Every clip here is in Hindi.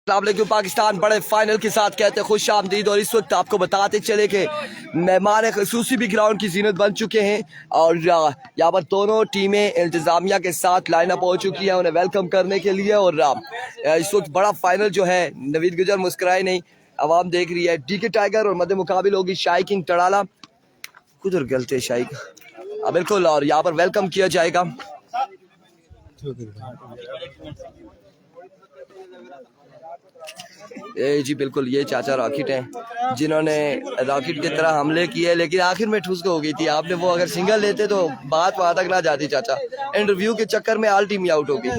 अस्सलामुअलैकुम पाकिस्तान बड़े फाइनल के साथ कहते हैं खुश आमदीद। और इस वक्त आपको बताते चले कि मेहमान खसूसी भी ग्राउंड की जीनत बन चुके हैं और यहाँ पर दोनों टीमें इंतजामिया के साथ लाइन अप हो चुकी है उन्हें वेलकम करने के लिए। और इस वक्त बड़ा फाइनल जो है नवीद गुजर मुस्कुराए नहीं, आवाम देख रही है। डीके टाइगर और मध्य मुकाबिल होगी शाही किंग टड़ाला। कुदर गलते शाही बिल्कुल, और यहाँ पर वेलकम किया जाएगा। जी बिल्कुल, ये चाचा रॉकेट हैं जिन्होंने रॉकेट की तरह हमले किए, लेकिन आखिर में ठुस हो गई थी। आपने वो अगर सिंगल लेते तो बात वहां तक ना जाती चाचा। इंटरव्यू के चक्कर में ऑल टीम ही आउट हो गई।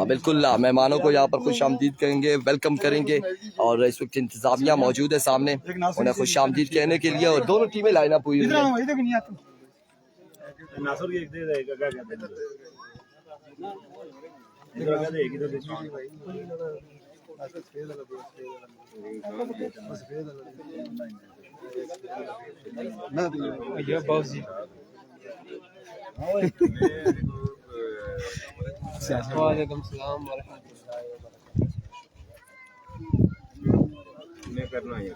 बिल्कुल, मेहमानों को यहाँ पर खुश आमदीद करेंगे, वेलकम करेंगे। और इस वक्त इंतजामिया मौजूद है सामने उन्हें खुश आमदीद कहने के लिए। और दोनों टीमें लाइन अप हुई है। वालेकुम सलाम मैं करना है ये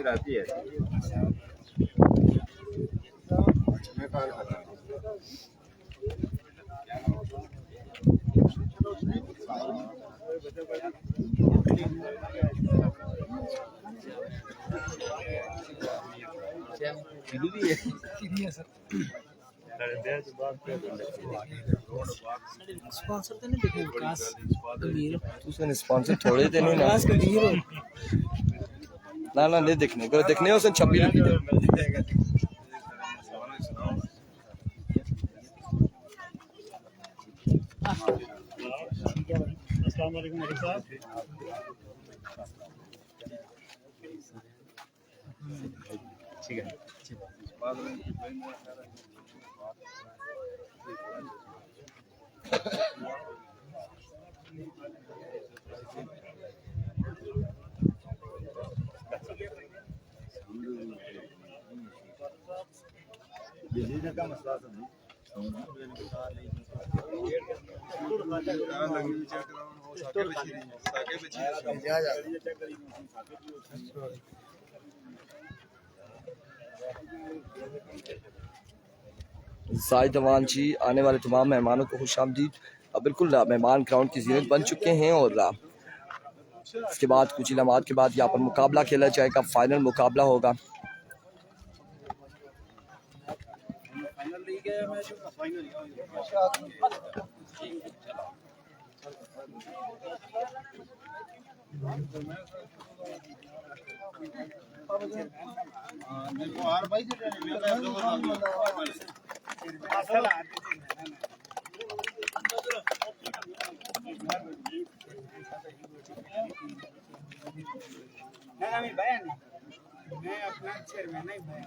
राती है मैं कॉल कर रहा हूं। स्पॉन्सर तो नहीं देखे विकास कबीर उसने स्पॉन्सर थोड़े देने ना विकास कबीर ना नहीं देखने को देखने उसने 26 रुपए अस्सलाम वालेकुम साहब। ठीक है बिजली का मसला तो नहीं जाहिद अवान जी आने वाले तमाम मेहमानों को खुश आमदीद। बिल्कुल, मेहमान ग्राउंड की जीनत बन चुके हैं और इसके बाद कुछ इलामात के बाद यहाँ पर मुकाबला खेला जाएगा। फाइनल मुकाबला होगा। मैं अपना चेयरमैन नहीं भाई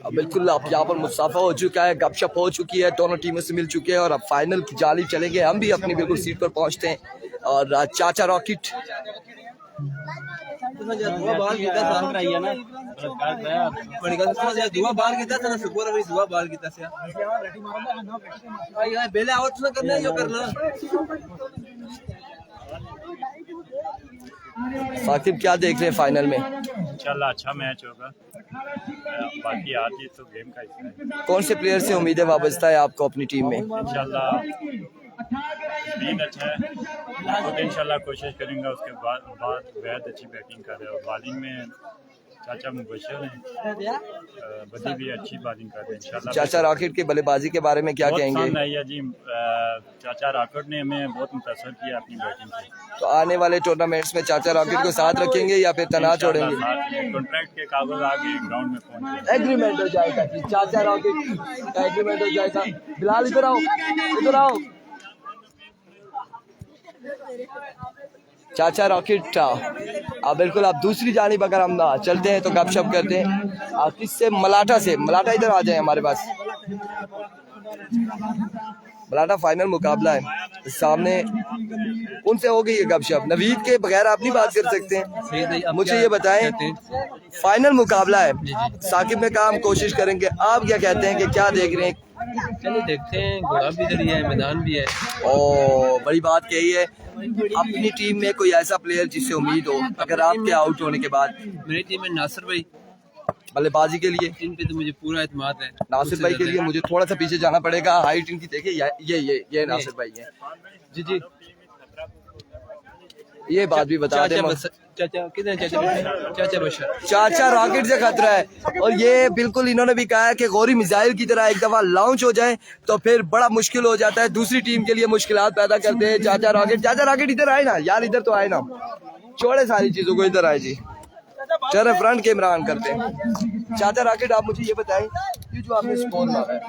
बिल्कुल, अब यहाँ पर मुसाफा हो चुका है, गपशप हो चुकी है, दोनों टीमों से मिल चुके हैं और अब फाइनल की जाली चलेंगे। हम भी अपनी बिल्कुल सीट पर पहुंचते हैं। और चाचा रॉकेट साकिब क्या देख रहे हैं फाइनल में? इंशाल्लाह अच्छा मैच होगा। बाकी आज तो गेम का हिस्सा है। कौन से प्लेयर से उम्मीदें वाबस्ता है आपको अपनी टीम में? इंशाल्लाह स्पीड अच्छा है, तो इंशाल्लाह कोशिश करेंगे उसके बाद बेहद अच्छी बैटिंग करे और बॉलिंग में चाचा मुबशर हैं, बदी भी अच्छी बॉलिंग कर रहे हैं इंशाल्लाह। चाचा रॉकेट की बल्लेबाजी के बारे में क्या बहुत कहेंगे? पसंद आई है जी। चाचा रॉकेट ने हमें बहुत मुतासर किया अपनी बैटिंग से। तो आने वाले टूर्नामेंट्स में चाचा रॉकेट को साथ रखेंगे या फिर तना छोड़ेंगे? कॉन्ट्रैक्ट के कागज आगे ग्राउंड में पहुंचे। एग्रीमेंट हो जाएगा जी, चाचा रॉकेट का एग्रीमेंट हो जाएगा। बिलाल इधर आओ, इधर आओ। चाचा रॉकेट अब बिल्कुल आप दूसरी जानिब अगर हम चलते हैं तो गपशप करते हैं किससे? मलाठा से। मलाठा इधर आ जाए हमारे पास। मलाठा फाइनल मुकाबला है सामने, उनसे हो गई है गपशप। नवीद के बगैर आप नहीं बात कर सकते हैं। मुझे ये बताएं, फाइनल मुकाबला है, साकिब ने कहा हम कोशिश करेंगे, आप क्या कहते हैं कि क्या देख रहे हैं? चलिए देखते हैं, घोड़ा भी इधर ही है, मैदान भी है। और बड़ी बात यही है, अपनी टीम में कोई ऐसा प्लेयर जिससे उम्मीद हो अगर आपके आउट होने के बाद? मेरी टीम में नासिर भाई बल्लेबाजी के लिए इन पे तो मुझे पूरा एतमाद है। नासिर भाई के लिए मुझे थोड़ा सा पीछे जाना पड़ेगा। हाइट इनकी देखिए, ये नासिर भाई है जी जी। ये बात भी बता दें, चाचा किधर? चाचा बशर, चाचा रॉकेट से खतरा है। और ये बिल्कुल इन्होंने भी कहा है कि गौरी मिसाइल की तरह एक दफा लॉन्च हो जाए तो फिर बड़ा मुश्किल हो जाता है, दूसरी टीम के लिए मुश्किलात पैदा करते हैं चाचा रॉकेट। चाचा रॉकेट इधर आए ना यार, इधर तो आए ना, छोड़े सारी चीजों को, इधर आए जी। चलो फ्रंट कैमरा ऑन करते हैं। चाचा रॉकेट आप मुझे ये बताएं, ये जो आपने स्कोर मारा है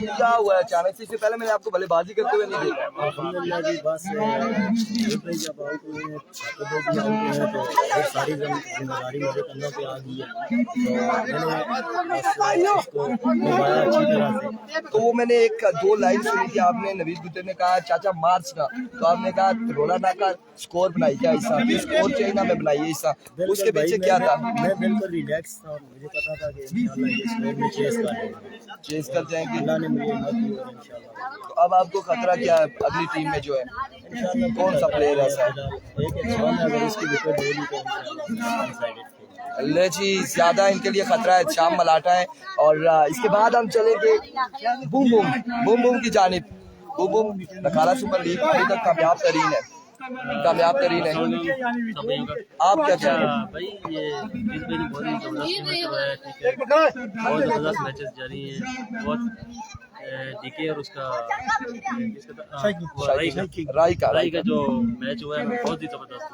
क्या हुआ है अचानक से? इससे पहले मैंने आपको बल्लेबाजी करते हुए नहीं देखा। अल्हम्दुलिल्लाह जी, बस जब आउट हुए तो दो भी आउट हुए तो फिर सारी जिम्मेदारी मेरे कंधों पे आ गई है, तो मैंने बस इसको निभाया अच्छी तरह से। तो वो मैंने एक दो लाइन सुनी थी, आपने नवीद गुज्जर ने कहा चाचा मार्च ना, तो आपने कहा रोला ना का स्कोर बनाई क्या हिस्सा, स्कोर चाहिए ना मैं बनाइए हिस्सा, उसके पीछे क्या था? मैं बिल्कुल रिलैक्स था और मुझे पता था कि इंशाल्लाह ये स्कोर में चेस कर जाएंगे। अल्लाह ने मुझे मदद की और इंशाल्लाह। तो अब आपको खतरा क्या है अगली टीम में जो है? इंशाल्लाह कौन सा प्लेयर ऐसा है? एक एक्शन है, अगर इसकी विकेट होगी तो इंशाल्लाह डिसाइडेड। अल्लाह जी, ज्यादा इनके लिए खतरा है। शाम मलाटा है और इसके बाद हम चलेंगे बूम बूम की जानिब। बूम बूम नकारा सुपर लीग अभी तक कामयाब तरीन है। आप क्या कह रहे हैं? भाई ये इस बार बहुत ही जबरदस्त मैच हुआ है, ठीक है, बहुत जबरदस्त मैचेस जारी हैं, बहुत डीके और उसका राई का जो मैच हुआ है बहुत ही जबरदस्त,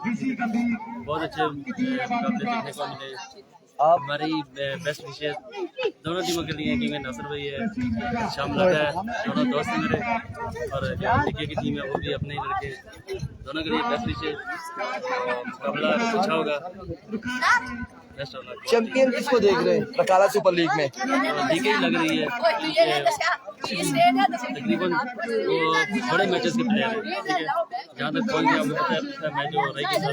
बहुत अच्छे मुकाबले देखने को मिले। आप हमारी बेस्ट विशेष दोनों टीमों के लिए, क्योंकि नासिर भाई है, शाम लगा है, दोनों दोस्त हैं मेरे, और जो डीके की टीम है वो भी अपने ही लड़के, दोनों के लिए बेस्ट विशेष। मुकाबला अच्छा होगा, बेस्ट होगा। चैंपियन किसको देख रहे हैं नकारा सुपर लीग में? डीके ही लग रही है, तकरीबन वो बड़े मैचेस के प्लेयर है, ठीक है। जहाँ तक पहुँच गया, मुझे पता है पिछला मैच जो राई के साथ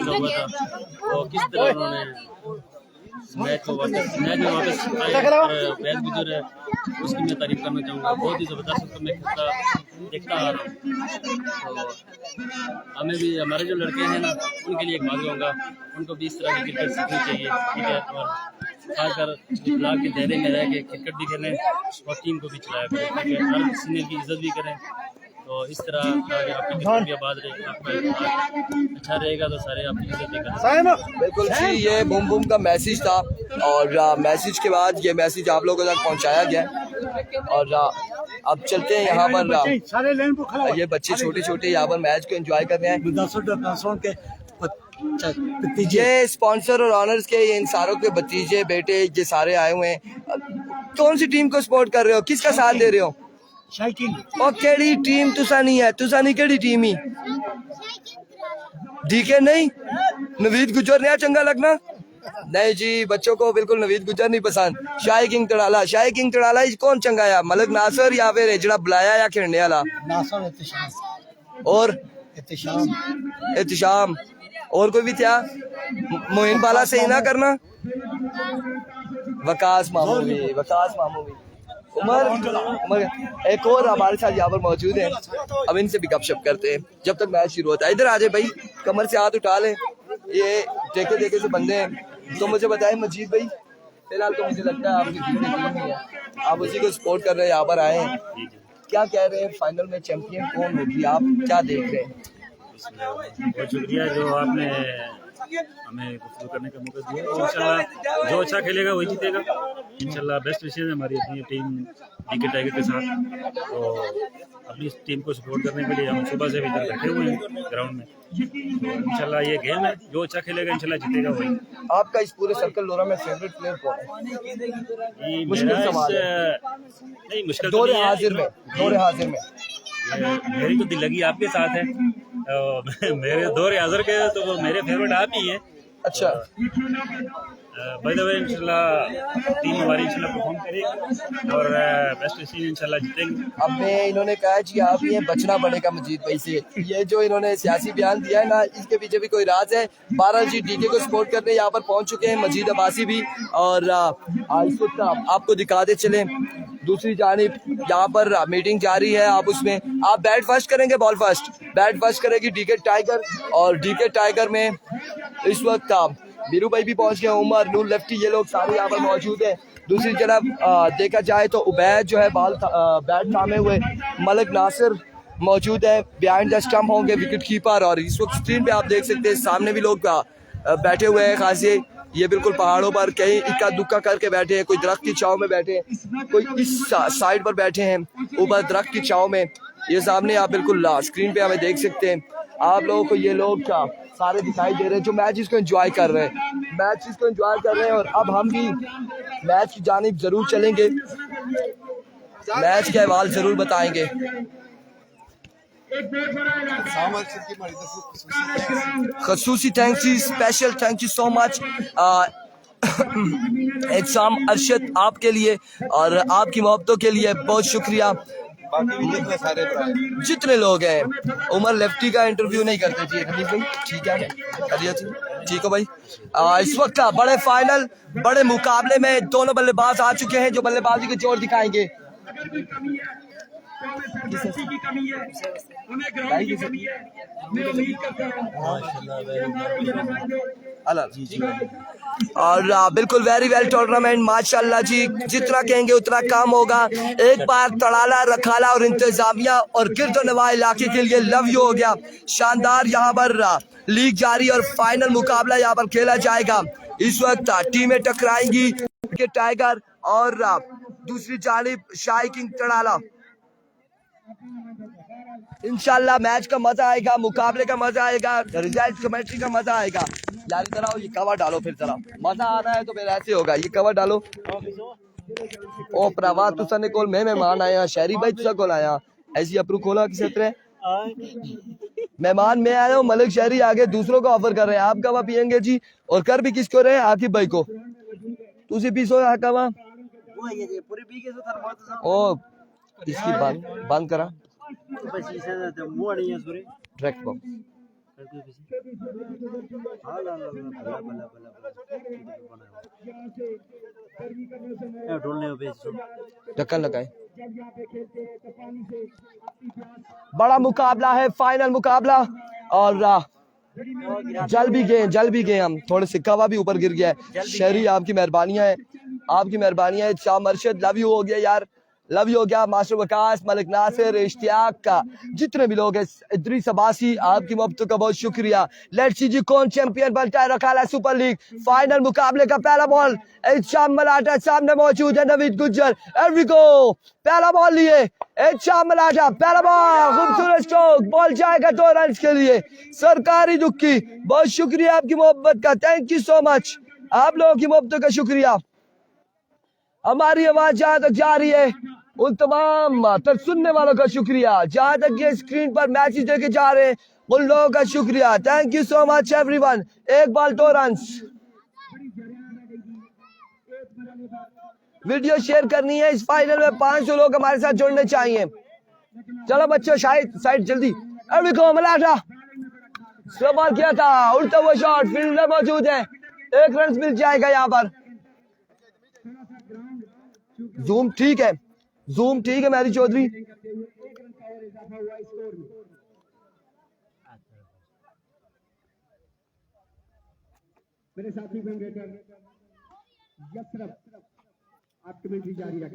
हुआ था वो किस तरह उन्होंने मैच में वापस आए, और बैच भी जो है उसकी मैं तारीफ करना चाहूँगा, बहुत ही ज़बरदस्त उसको मैं खेलता देखता आ रहा हूँ। तो हमें भी, हमारे जो लड़के हैं ना, उनके लिए एक बात कहूँगा, उनको भी इस तरह की क्रिकेट सीखनी चाहिए, ठीक है, और खासकर इखलाक के दायरे में रह के क्रिकेट भी खेलें और टीम को भी चलाया करें, ठीक है, हर सीनियर की इज्जत भी करें। तो इस तरह अगर आपकी किस्मत भी आबाद रहे, आपका अच्छा रहेगा तो सारे आपकी इज्जत भी करें। बिल्कुल जी, ये बूम बूम का मैसेज था और मैसेज के बाद ये मैसेज आप लोगों तक पहुंचाया गया। और अब चलते हैं यहाँ पर, ये बच्चे छोटे छोटे यहाँ पर मैच को एंजॉय कर रहे हैं। ये स्पॉन्सर और ऑनर्स के, ये इन सारों के भतीजे बेटे ये सारे आए हुए हैं। कौन सी टीम को सपोर्ट कर रहे हो, किसका साथ दे रहे हो? और केड़ी टीम तुसा नहीं है? तुसा नहीं केड़ी टीम ही? डीके नहीं? नवीद गुज्जर नया चंगा लगना? नहीं जी, बच्चों को बिल्कुल नवीद गुज्जर नहीं पसंद। शाही किंग तड़ाला, शाही किंग तड़ाला कौन चंगा है? मलिक नासर या फिर जड़ा बुलाया या खेलने वाला? और एहतिशाम और कोई भी था? मोहिन बाला से ही ना करना। वकास मामू भी उमर एक और हमारे साथ यहाँ पर मौजूद है, अब इनसे भी गपशप करते हैं जब तक मैच शुरू होता है। इधर आ जाए भाई, कमर से हाथ उठा ले, ये देखे से बंदे हैं। तो मुझे बताएं मजीद भाई, फिलहाल तो मुझे लगता है आपकी टीम है, आप उसी को सपोर्ट कर रहे हैं, यहाँ पर आए हैं, क्या कह रहे हैं फाइनल में चैंपियन कौन होगी, आप क्या देख रहे हैं? बहुत शुक्रिया जो आपने हमें गुफ्तगू करने का मौका दिया। और इंशाल्लाह जो अच्छा खेलेगा वही जीतेगा। इंशाल्लाह बेस्ट विशेष है हमारी अपनी टीम डीके टाइगर के साथ। तो अपनी टीम को सपोर्ट करने के लिए हम सुबह से भी इधर बैठे हुए हैं ग्राउंड में। तो इंशाल्लाह ये गेम है, जो अच्छा खेलेगा इंशाल्लाह जीतेगा वही। आपका इस पूरे सर्कल लोरा में फेवरेट प्लेयर कौन है? ये मुश्किल मेरा सवाल नहीं मुश्किल तो दौरे नहीं है। हाजिर में, दौरे हाजिर में मेरी तो दिल लगी आपके साथ है। मेरे दौरे हाजिर के तो वो मेरे फेवरेट आप ही हैं। अच्छा, बाय द वे इंशाल्लाह टीम हमारी इंशाल्लाह परफॉर्म करेगी और बेस्ट टीम इंशाल्लाह जीतेंगे। अब में इन्होंने कहा जी आप ये बचना पड़ेगा मजीद भाई से। ये जो इन्होंने सियासी बयान दिया है ना, इसके पीछे भी कोई राज है। 12 जी डीके को सपोर्ट करने यहाँ पर पहुंच चुके हैं मजीद अब्बासी भी। और इस वक्त आपको दिखाते चले दूसरी जानिब यहाँ पर मीटिंग जारी है। आप उसमें आप बैट फर्स्ट करेंगे बॉल फर्स्ट? बैट फर्स्ट करेगी डीके टाइगर। और डीके टाइगर में इस वक्त बीरू भाई भी पहुंच गए, उमर नूर लेफ्टी, ये लोग सारे यहाँ पर मौजूद हैं। दूसरी तरफ देखा जाए तो उबैद जो है बैट थामे हुए, मलिक नासिर मौजूद है, बिहाइंड द स्टंप होंगे विकेट कीपर। और इस वक्त स्क्रीन पे आप देख सकते हैं सामने भी लोग बैठे हुए हैं खासे। ये बिल्कुल पहाड़ों पर कहीं इक्का दुक्का करके बैठे हैं, कोई दरख्त की छांव में बैठे हैं, कोई इस साइड पर बैठे हैं ऊपर दरख्त की छांव में। ये सामने आप बिल्कुल स्क्रीन पे हमें देख सकते हैं। आप लोगों को ये लोग सारे दिखाई दे रहे हैं जो मैच इसको एंजॉय कर रहे हैं, मैच इसको एंजॉय कर रहे हैं। और अब हम भी मैच की जानिब जरूर चलेंगे, मैच के अहवाल जरूर बताएंगे। खसूसी thanks you, special thank you so much exam Arshad आपके लिए और आपकी मोहब्बतों के लिए बहुत शुक्रिया। जितने लोग हैं, उमर लेफ्टी का इंटरव्यू नहीं करते जी भाई, ठीक है ठीक है भाई। इस वक्त बड़े फाइनल बड़े मुकाबले में दोनों बल्लेबाज आ चुके हैं जो बल्लेबाजी के जोर दिखाएंगे। और बिल्कुल वेरी वेल टूर्नामेंट माशाल्लाह जी, जितना कहेंगे उतना कम होगा। एक बार तड़ाला रखाला और इंतजामिया और गिरदोनवा इलाके के लिए लव यू हो गया। शानदार यहाँ पर लीग जारी और फाइनल मुकाबला यहाँ पर खेला जाएगा। इस वक्त टीमें टकराएंगी, टाइगर और दूसरी जानिब शाही किंग तड़ाला। इंशाल्लाह मैच का मजा आएगा, मुकाबले का मजा आएगा, रिजल्ट कमेंट्री का मजा आएगा। यार इधर आओ, ये कवर डालो, फिर जरा मजा आ रहा है तो फिर ऐसे होगा। ये कवर डालो। ओ प्रवा तुसा ने कोल मैं मेहमान आया, शहरी भाई तुसा कोल आया, ऐसी अप्रू खोला किस तरह मेहमान में आया हूँ, मलिक शहरी आगे दूसरों को ऑफर कर रहे हैं। आप कवा पियेंगे जी और कर भी किसको रहे हैं? आकिब भाई को। तुसी पीसो कवा ओ इसकी बंद करा ट्रैक बॉक्स ढक्कन लगाए। बड़ा मुकाबला है, फाइनल मुकाबला। और जल भी गए हम थोड़े से, कवा भी ऊपर गिर गया है। शहरी आपकी मेहरबानियां है, आपकी मेहरबानियां है। शाह मर्शद लव यू हो गया यार, लव यू हो गया। मास्टर वकास, मलिक नासिर, इश्तियाक का जितने भी लोग हैं, इद्रीस अब्बासी, आपकी मोहब्बतों का बहुत शुक्रिया। लेट्स सी जी कौन चैंपियन बनता है रखाला सुपर लीग फाइनल मुकाबले का पहला बॉल शाम मलाटा सामने मौजूद है, नवीद गुज्जर एवरीगो पहला बॉल लिए शाम मलाटा, पहला बॉल खूबसूरत स्ट्रोक, बॉल जाएगा 2 रन के लिए। सरकारी दुक्की, बहुत शुक्रिया आपकी मोहब्बत का, थैंक यू सो मच, आप लोगों की मोहब्बतों का शुक्रिया। हमारी आवाज जहां तक जा रही है उन तमाम तक सुनने वालों का शुक्रिया, जहां तक ये स्क्रीन पर मैचेस देखे जा रहे हैं उन लोगों का शुक्रिया, thank you so much everyone. 1 ball 2 run. Video share करनी है, इस फाइनल में 500 लोग हमारे साथ जुड़ने चाहिए। चलो बच्चों शायद साइड जल्दी, एवरीगो मलाटा स्लो बॉल किया था, उल्टा हुआ शॉट, फील्डर मौजूद है, 1 रन मिल जाएगा यहाँ पर। जूम ठीक है, जूम ठीक है मेरी चौधरी।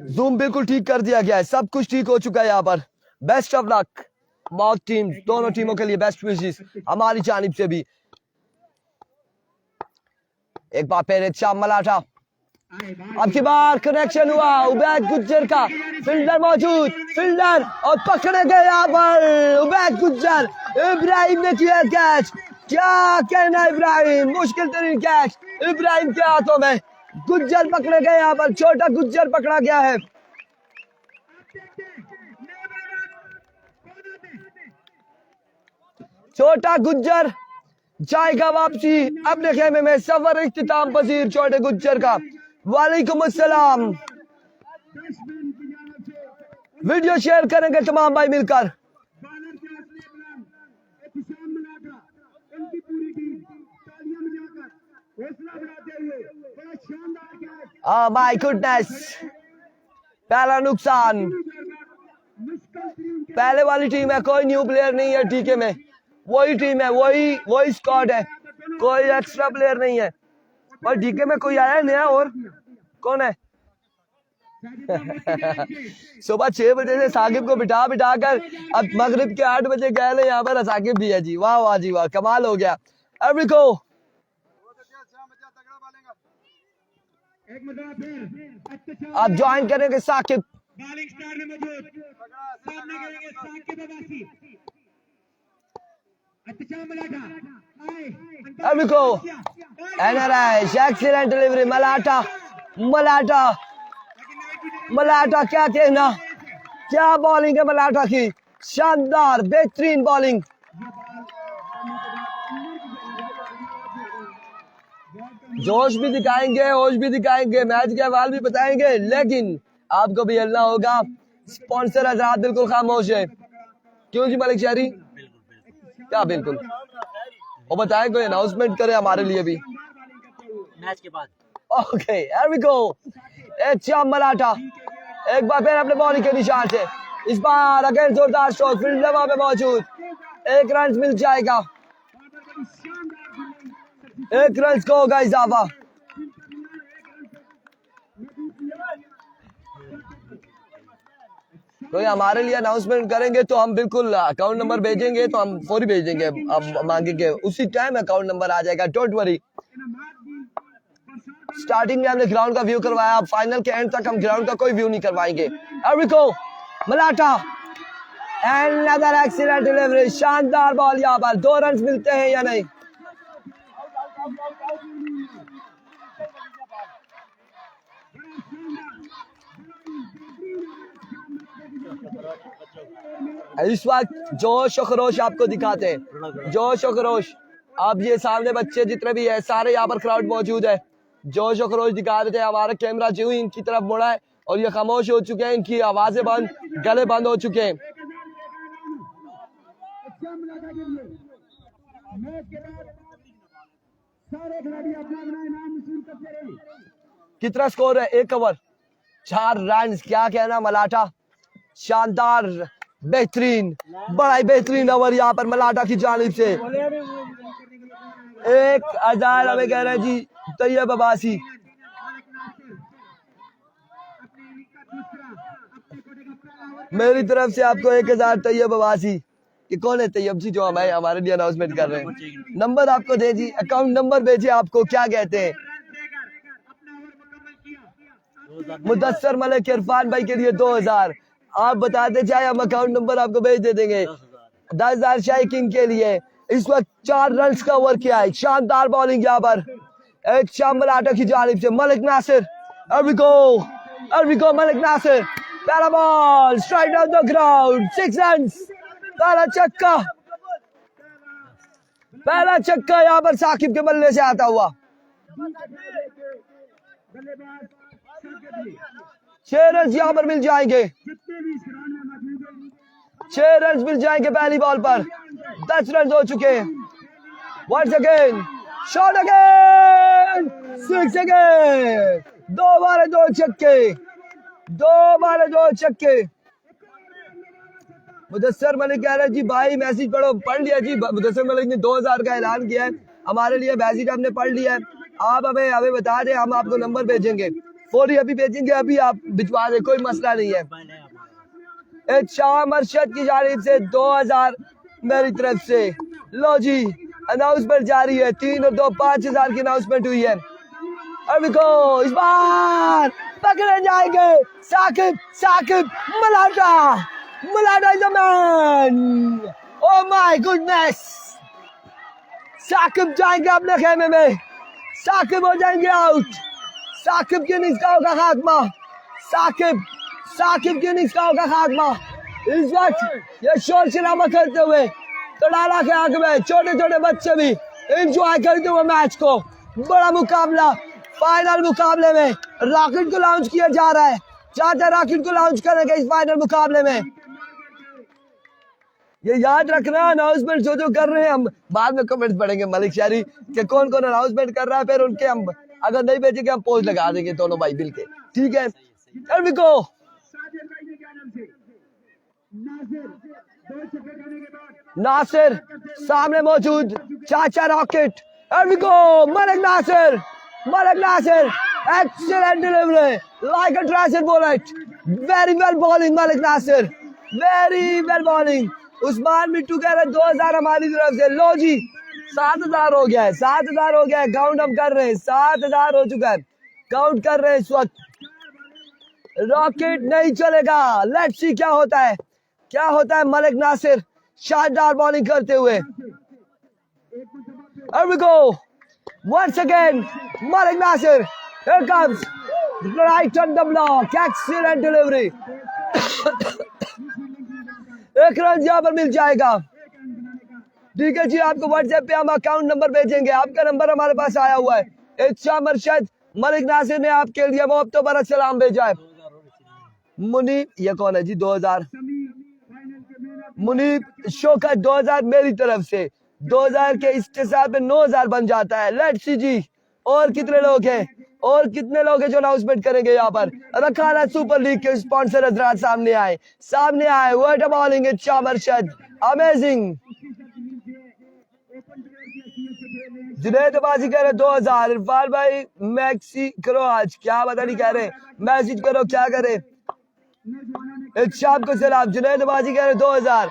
जूम बिल्कुल ठीक कर दिया गया है, सब कुछ ठीक हो चुका है यहाँ पर। Best of luck both teams, दोनों टीमों के लिए बेस्ट विशेस हमारी जानिब से भी। एक बार फिर इत्शाम मलाठा, अब की बार कनेक्शन हुआ उबैद गुज्जर का, फील्डर मौजूद, फील्डर और पकड़े गए यहाँ पर उबैद गुज्जर। इब्राहिम ने किया कैच, क्या कहना इब्राहिम, मुश्किल तरीन कैच इब्राहिम के हाथों में, गुज्जर पकड़े गए यहाँ पर, छोटा गुज्जर पकड़ा गया है। छोटा गुज्जर जाएगा वापसी अपने खेमे में, सफर इख्तिताम पसीर छोटे गुज्जर का। वालेकुम अस्सलाम। वीडियो शेयर करेंगे तमाम भाई मिलकर। माय गुडनेस, पहला नुकसान। पहले वाली टीम है, कोई न्यू प्लेयर नहीं है टीके में, वही टीम है, वही स्क्वाड है, कोई एक्स्ट्रा प्लेयर नहीं है। और डीके में कोई आया है नया, और कौन है? सुबह 6 बजे से साकिब को बिठा कर अब मगरिब के 8 बजे गए यहाँ पर साकिब भी है जी। वाह वाह जी वाह, कमाल हो गया। एवरीको अब ज्वाइन करेंगे साकिब। एवरीको एनआरएच एक्सीलेंट डिलीवरी, मलाठा क्या कहना, क्या बॉलिंग है मलाठा की, शानदार बेहतरीन बॉलिंग। जोश भी दिखाएंगे, होश भी दिखाएंगे, मैच के हवाल भी बताएंगे, लेकिन आपको भी हिलना होगा। स्पॉन्सर हजरात बिल्कुल खामोश है। क्यों जी मलिक शहरी, क्या बिल्कुल, वो बताएं, कोई अनाउंसमेंट करे हमारे लिए भी मैच के बाद। Okay here we go. Ehtisham Malatha एक बार फिर अपने बॉलिंग के निशान से, इस बार अगेन जोरदार शॉट, फील्डर वहां पे मौजूद, 1 रन मिल जाएगा, 1 रन को होगा इजाफा। तो हमारे लिए अनाउंसमेंट करेंगे तो हम बिल्कुल अकाउंट नंबर भेजेंगे, तो हम फौरी भेज देंगे, अब मांगेंगे उसी टाइम अकाउंट नंबर आ जाएगा, डोंट वरी। स्टार्टिंग में हमने ग्राउंड का व्यू करवाया, अब फाइनल के एंड तक हम ग्राउंड का कोई व्यू नहीं करवाएंगे। एवरीको मलाठा, अनदर एक्सीलेंट डिलीवरी, शानदार बॉल, यहाँ पर 2 रन मिलते हैं या नहीं। इस वक्त जोश और खरोश आपको दिखाते हैं, जोश और खरोश। अब ये सामने बच्चे जितने भी है सारे यहाँ पर क्राउड मौजूद है, जोश और खरोश दिखा देते हैं। हमारा कैमरा जो ही इनकी तरफ मुड़ा है और ये खामोश हो चुके हैं, इनकी आवाजें बंद, गले बंद हो चुके हैं। कितना स्कोर है, 1 ओवर 4 रन, क्या कहना मलाठा, शानदार बेहतरीन, बड़ा ही बेहतरीन ओवर यहाँ पर मलाठा की जानिब से। 1000 हमें कह रहे हैं जी तैयब अब्बासी। मेरी तरफ से आपको 1000 तैयब अब्बासी। ये कौन है तैयब जी जो हमारे लिए अनाउंसमेंट कर रहे हैं? नंबर आपको दे जी, अकाउंट नंबर भेजे आपको, क्या कहते हैं? मुदस्सर मलिक इरफान भाई के लिए 2000 आप बताते चाहे, हम अकाउंट नंबर आपको भेज दे देंगे। 10,000 शाही किंग के लिए। इस वक्त 4 रन का ओवर किया है, शानदार बॉलिंग यहाँ पर इत्शाम मलाठा की जानिब से। मलिक नासिर, मलिक नासिर, पहला ball strike down the ground, 6 run, पहला छक्का यहाँ पर साकिब के बल्ले से आता हुआ। 6 रन यहाँ पर मिल जाएंगे, 6 रन मिल जाएंगे पहली बॉल पर। 10 रन हो चुके हैं। Once again shot again, 6 again, 2 बार 2 छक्के। मुदस्सर मलिक कह रहे हैं जी भाई मैसेज पढ़ लिया जी। मुदस्सर मलिक ने 2000 का ऐलान किया है, हमारे लिए मैसेज हमने पढ़ लिया है। आप हमें बता दें, हम आपको नंबर भेजेंगे, फौरी अभी भेजेंगे, अभी आप भिजवा दें, कोई मसला नहीं है। इत्शाम अरशद की जानिब से 2000 मेरी तरफ से। लो जी अनाउंसमेंट जारी है, 3 और 2 5000 की अनाउंसमेंट हुई है। अभी को इस बार पकड़े जाएंगे Saqib Saqib Malata Malata is the man oh my goodness Saqib जाएंगे अपने खेमे में साकिब हो जाएंगे आउट साकिब की इनिंग्स का होगा खात्मा साकिब साकिब की इनिंग्स का होगा खात्मा इस वक्त ये शोर शराबा करते हुए तड़ाला के आगे में छोटे छोटे बच्चे भी एंजॉय करते हुए मैच को बड़ा मुकाबला फाइनल मुकाबले में रॉकेट को लॉन्च किया जा रहा है चाचा रॉकेट को लॉन्च करेंगे इस फाइनल मुकाबले में ये याद रखना अनाउंसमेंट जो कर रहे हैं हम बाद में कमेंट्स पढ़ेंगे मलिक शहरी कि कौन कौन अनाउंसमेंट कर रहा है फिर उनके हम अगर नहीं भेजेंगे हम पोस्ट लगा देंगे दोनों भाई बिल के ठीक है Here we go. नासिर सामने मौजूद चाचा rocket Here we go. Malik Nasir excellent delivery like a treasure bullet very well bowling Malik Nasir very well bowling Usman Mittu कह रहे 2000 हमारी तरफ से लो जी 7000 हो गया है 7000 हो गया है काउंट हम कर रहे हैं 7000 हो चुका है काउंट कर रहे हैं इस वक्त रॉकेट नहीं चलेगा लेट्स सी क्या होता है मलिक नासिर शानदार बॉलिंग करते हुए Here we go once again Malik Nasir here comes right on the block excellent delivery एक रन यहाँ पर मिल जाएगा ठीक है जी आपको व्हाट्सएप पे हम अकाउंट नंबर भेजेंगे आपका नंबर हमारे पास आया हुआ है इच्छा मर्शद मलिक नासिर ने आपके लिए वो तो बड़ा सलाम भेजा है मुनीब ये कौन है जी 2000 मुनीब शोकत 2000 मेरी तरफ से 2000 के इसके साथ में 9000 बन जाता है लेट्स सी जी और कितने लोग हैं जो अनाउंसमेंट करेंगे यहाँ पर रखाना सुपर लीग के स्पॉन्सर हजरात सामने आए व्हाट अ बॉलिंग इच्छा मर्शद अमेजिंग जुनैद बाजी कह रहे 2000 इरफान भाई मैक्सी करो आज क्या पता नहीं कह रहे मैसेज करो क्या करे एक शाम को सलाम जुनैद बाजी कह रहे 2000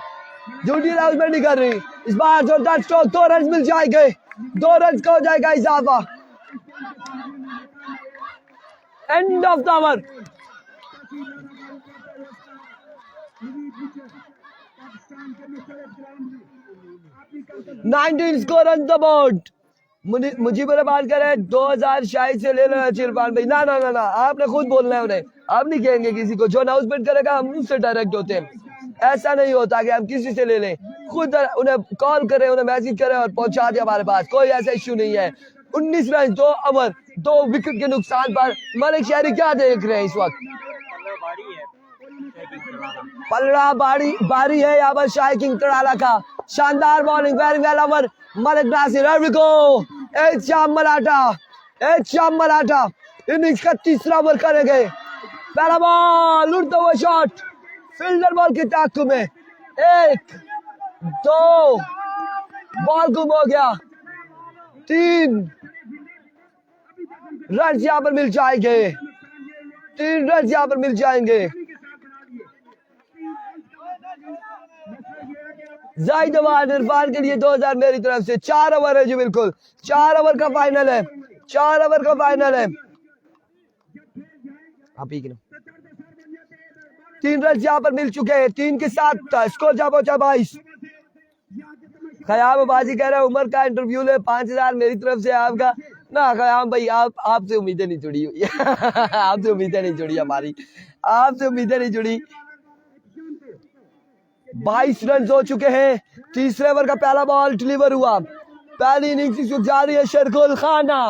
झूठी अनाउंसमेंट नहीं कर रही इस बार जोरदार स्ट्रोक 2 रन मिल जाएंगे 2 रन का हो जाएगा इजाफा end of the over nineteen score on the board मुझे मेरा बात कर रहे हैं 2000 शायद से ले लेना चाहिए इरफान भाई ना आपने खुद बोलना है उन्हें आप नहीं कहेंगे किसी को जो अनाउंसमेंट करेगा हम उससे डायरेक्ट होते हैं ऐसा नहीं होता कि हम किसी से ले लें खुद उन्हें कॉल करें उन्हें मैसेज करें और पहुंचा दें हमारे पास कोई ऐसा इश्यू नहीं है 19 रन 2 ओवर 2 विकेट के नुकसान पर मलिक शहरी क्या देख रहे हैं इस वक्त पलड़ा बारी है यहाँ पर शाइकिंग तड़ाला का शानदार bowling very well over Malik Nasir Here we go शाम मलाटा इनिंग्स का तीसरा ओवर करेंगे पहला बॉल उड़ता हुआ शॉट फील्डर बॉल की ताकू में 1 2 बॉल गुम हो गया 3 रन यहाँ पर मिल जाएंगे 3 रन यहाँ पर मिल जाएंगे जाहिद अवान इरफान के लिए 2000 मेरी तरफ से 4 ओवर है जी बिल्कुल 4 ओवर का फाइनल है 4 ओवर का फाइनल है आप ही 3 रन यहाँ पर मिल चुके हैं 3 के साथ स्कोर जा पहुंचा 22 खयाम बाजी कह रहे हैं उमर का इंटरव्यू ले 5000 मेरी तरफ से आपका ना खयाम भाई आपसे उम्मीदें नहीं जुड़ी हुई आपसे उम्मीदें नहीं जुड़ी हमारी आपसे उम्मीदें नहीं जुड़ी 22 रन हो चुके हैं तीसरे ओवर का पहला बॉल डिलीवर हुआ पहली इनिंग्स जा रही है शरकुल खाना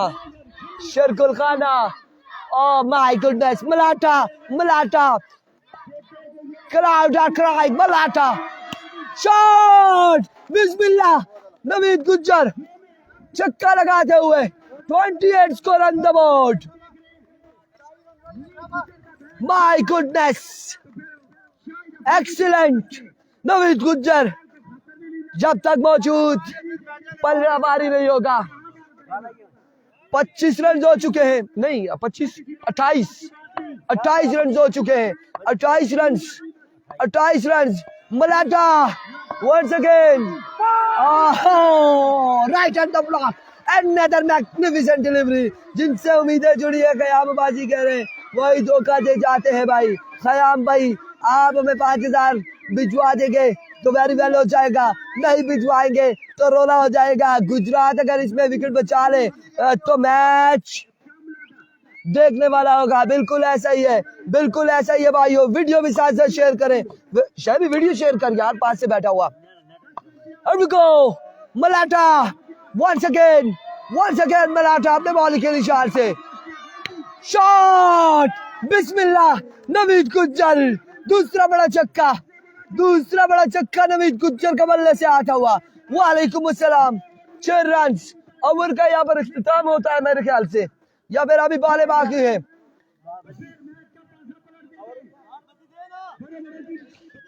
oh my goodness Malata crowd crying Malata shot बिस्मिल्लाह नवीद गुज्जर छक्का लगाते हुए 28 score on the board my goodness excellent Naveed Gujjar जब तक मौजूद पलड़ा बारी नहीं होगा 25 रन हो चुके हैं नहीं 28 रन हो चुके हैं 28 run मलाटा once again right on the block Another magnificent delivery. जिनसे उम्मीदें जुड़ी है क़यामबाजी कह रहे हैं वही धोखा दे जाते हैं भाई। ख़याम भाई आप हमें 5000 भिजवा देंगे तो वेरी वेल हो जाएगा, नहीं भिजवाएंगे तो रोना हो जाएगा। गुजरात अगर इसमें विकेट बचा ले तो मैच देखने वाला होगा। बिल्कुल ऐसा ही है, बिल्कुल ऐसा ही है भाइयों। वीडियो भी साथ साथ शेयर करें, शायद वीडियो शेयर कर यार, पास से बैठा हुआ। Here we go, मलाटा once again मलाटा अपने बॉल के निशान से शॉट, बिस्मिल्लाह। नवीद गुज्जर दूसरा बड़ा चक्का नवीद गुज्जर का बल्ले से आता हुआ। वालेकुम अस्सलाम। 6 रन ओवर का यहाँ पर इख्तिताम होता है मेरे ख्याल से, या फिर अभी बाले बाकी है।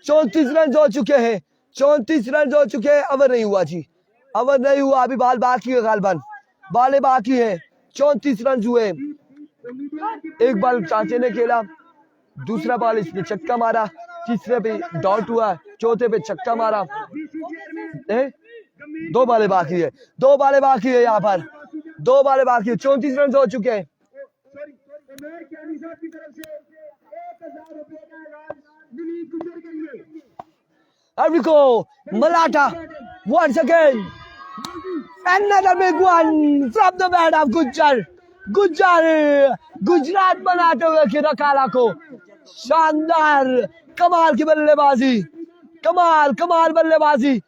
34 रन हो चुके हैं, 34 रन हो चुके हैं। ओवर नहीं हुआ जी, ओवर नहीं हुआ, अभी बाल बाकी है गालबन, बाले बाकी है। 34 रन हुए। एक बॉल चाचे ने खेला, दूसरा बॉल इसने छक्का मारा, तीसरे पे डॉट हुआ, चौथे पे छक्का मारा। 2 बाले बाकी है, 2 बाले बाकी है यहाँ पर, 2 बाले बाकी है। 34 रन हो चुके हैं। मलाटा once again, another big one from the bat of Gujjar Gujarat बनाते हुए खिरकाला को शानदार कमाल की बल्लेबाजी, कमाल बल्लेबाजी।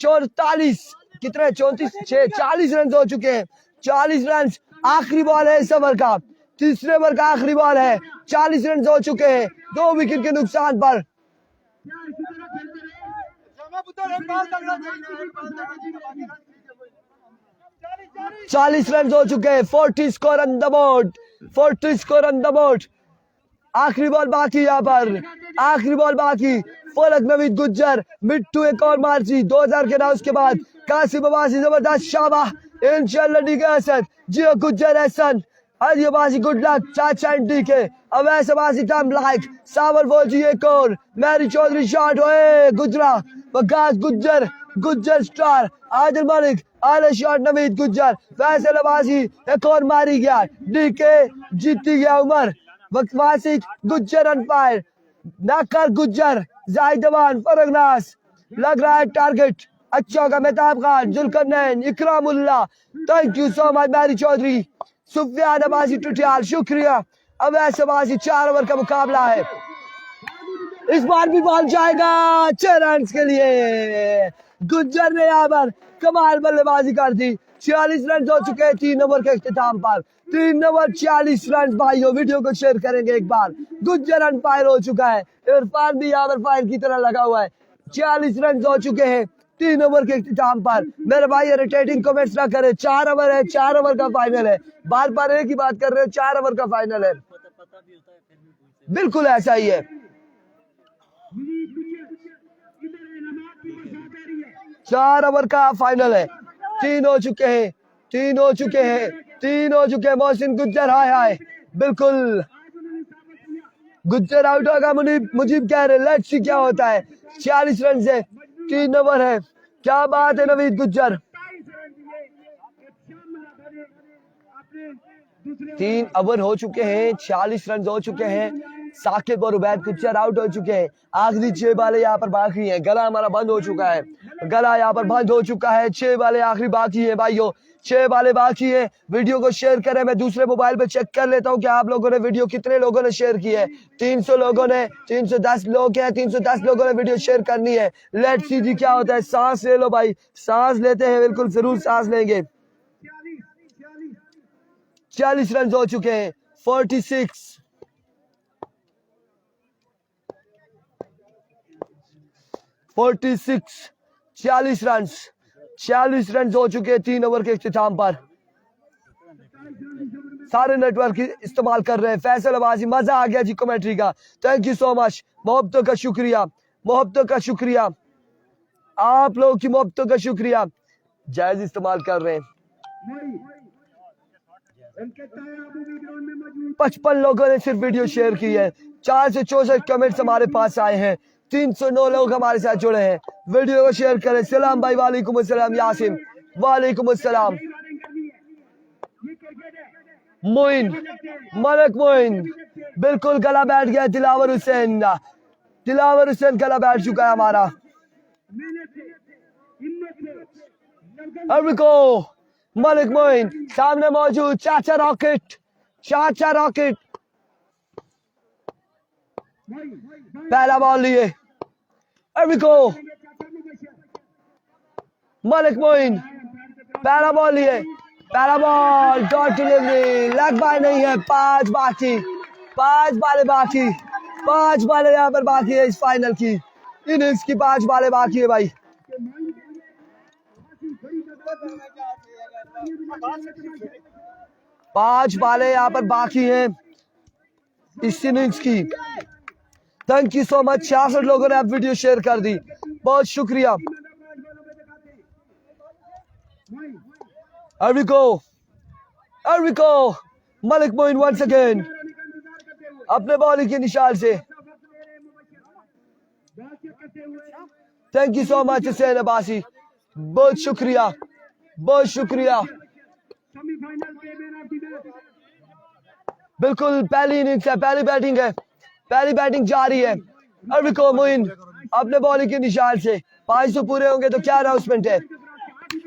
44 कितने 34 40 रन हो चुके हैं, 40 रन। आखिरी बॉल है इस ओवर का, तीसरे ओवर का आखिरी बॉल है। 40 रन हो चुके हैं 2 विकेट के नुकसान पर। 40 रन हो चुके हैं। 40 score on the board, 40 score on the board. आखिरी बॉल बाकी यहाँ पर, आखिरी बॉल बाकी। फलक नवीद गुज्जर मिट्टू एक और मार्ची 2000 के नाम के बाद कासिम अब्बासी जबरदस्त शाबाश इंशाल्लाह डी के असद जियो गुज्जर एहसन हरियो बाजी गुड लक चाचा एंटी के अवैस अब्बासी टाइम लाइक सावर फौजी एक और मैरी चौधरी शॉट होए गुजरा वकास गुज्जर स्टार आदिल मलिक आले शॉट नवीद गुज्जर फैसल अब्बासी एक और मारी गया डीके जीती गया उमर वकवासी गुज्जर अनपायर नाकर गुज्जर जाहिदवान फरगनास लग रहा है टारगेट अच्छा होगा। Mehtab Khan Zulqarnain Ikramullah thank you so much मैरी चौधरी सुफियान अब्बासी टुटियाल शुक्रिया। अवैस अब्बासी 4 ओवर का मुकाबला है, इस बार भी बॉल जाएगा 6 रन के लिए। गुज्जर ने यहाँ पर कमाल बल्लेबाजी कर दी। 46 रन हो चुके हैं 3 ओवर के इख्तिताम पर। 3 ओवर 46 रन भाइयों, वीडियो को शेयर करेंगे एक बार। गुज्जर अनफायर हो चुका है, इरफान भी यहाँ पर फायर की तरह लगा हुआ है। 46 रन हो चुके हैं 3 ओवर के इख्तिताम पर। मेरे भाई इरिटेटिंग कमेंट्स ना करें, 4 ओवर है, 4 ओवर का फाइनल है। बार बार एक ही बात कर रहे हो, 4 ओवर का फाइनल है, बिल्कुल ऐसा ही है। 4 ओवर का फाइनल है। 3 हो चुके हैं, 3 हो चुके हैं, 3 हो चुके हैं। मोहसिन गुज्जर हाय बिल्कुल गुज्जर आउट होगा। मुजीब कह रहे लेट्स सी क्या होता है। 46 रन से 3 ओवर है, क्या बात है नवीद गुज्जर। 3 ओवर हो चुके हैं, 46 रन हो चुके हैं। साकिब और उबैद गुज्जर आउट हो चुके हैं। आखिरी 6 बाले यहाँ पर बाकी हैं। गला हमारा बंद हो चुका है, गला यहाँ पर बंद हो चुका है। 6 बाले आखिरी बाकी है भाइयों, 6 बाले बाकी है। वीडियो को शेयर करें, मैं दूसरे मोबाइल पे चेक कर लेता हूँ कि आप लोगों ने वीडियो कितने लोगों ने शेयर की है। 300 लोगों ने, 310 लोग हैं, 310 लोगों ने वीडियो शेयर करनी है। लेट्स सी जी क्या होता है। सांस ले लो भाई, सांस लेते हैं, बिल्कुल जरूर सांस लेंगे। 40 रन हो चुके हैं। 46 40 रन हो चुके हैं 3 ओवर के इख्तिताम पर। सारे नेटवर्क इस्तेमाल कर रहे हैं। फैसल अब्बासी मजा आ गया जी कमेंट्री का, थैंक यू सो मच। मोहब्बतों का शुक्रिया, मोहब्बतों का शुक्रिया, आप लोगों की मोहब्बतों का शुक्रिया। जायज इस्तेमाल कर रहे हैं। 55 लोगों ने सिर्फ वीडियो शेयर की है। 464 कमेंट्स हमारे पास आए हैं। 309 लोग हमारे साथ जुड़े हैं। वीडियो को शेयर करें। सलाम भाई, वालेकुम अस्सलाम। यासिन वालेकुम अस्सलाम। मोइन, मलिक मोइन, बिल्कुल गला बैठ गया दिलावर हुसैन। दिलावर हुसैन गला बैठ चुका है हमारा। मलिक मोइन सामने मौजूद चाचा रॉकेट, चाचा रॉकेट पहला बॉल लिए। मलिक मोइन पहला बॉल लिए, पहला ball dot delivery, leg bye नहीं है। 5 बाकी, 5 बालें बाकी, 5 बालें यहाँ पर बाकी है इस फाइनल की इनिंग्स की। 5 बालें बाकी है भाई। पांच बालें यहाँ पर बाकी हैं इस इनिंग्स की। Thank you so much. 66 लोगों ने आप वीडियो शेयर कर दी, बहुत शुक्रिया। Here we go, here we go. Malik Moin once again अपने बॉलिंग के निशान से। Thank you so much Hussain Abbasi, बहुत शुक्रिया, बहुत शुक्रिया। बिल्कुल पहली इनिंग्स है, पहली बैटिंग है, पहली बैटिंग जारी है। अरविको मोइन अपने बॉलिंग के निशान से 500 पूरे होंगे तो क्या अनाउंसमेंट है।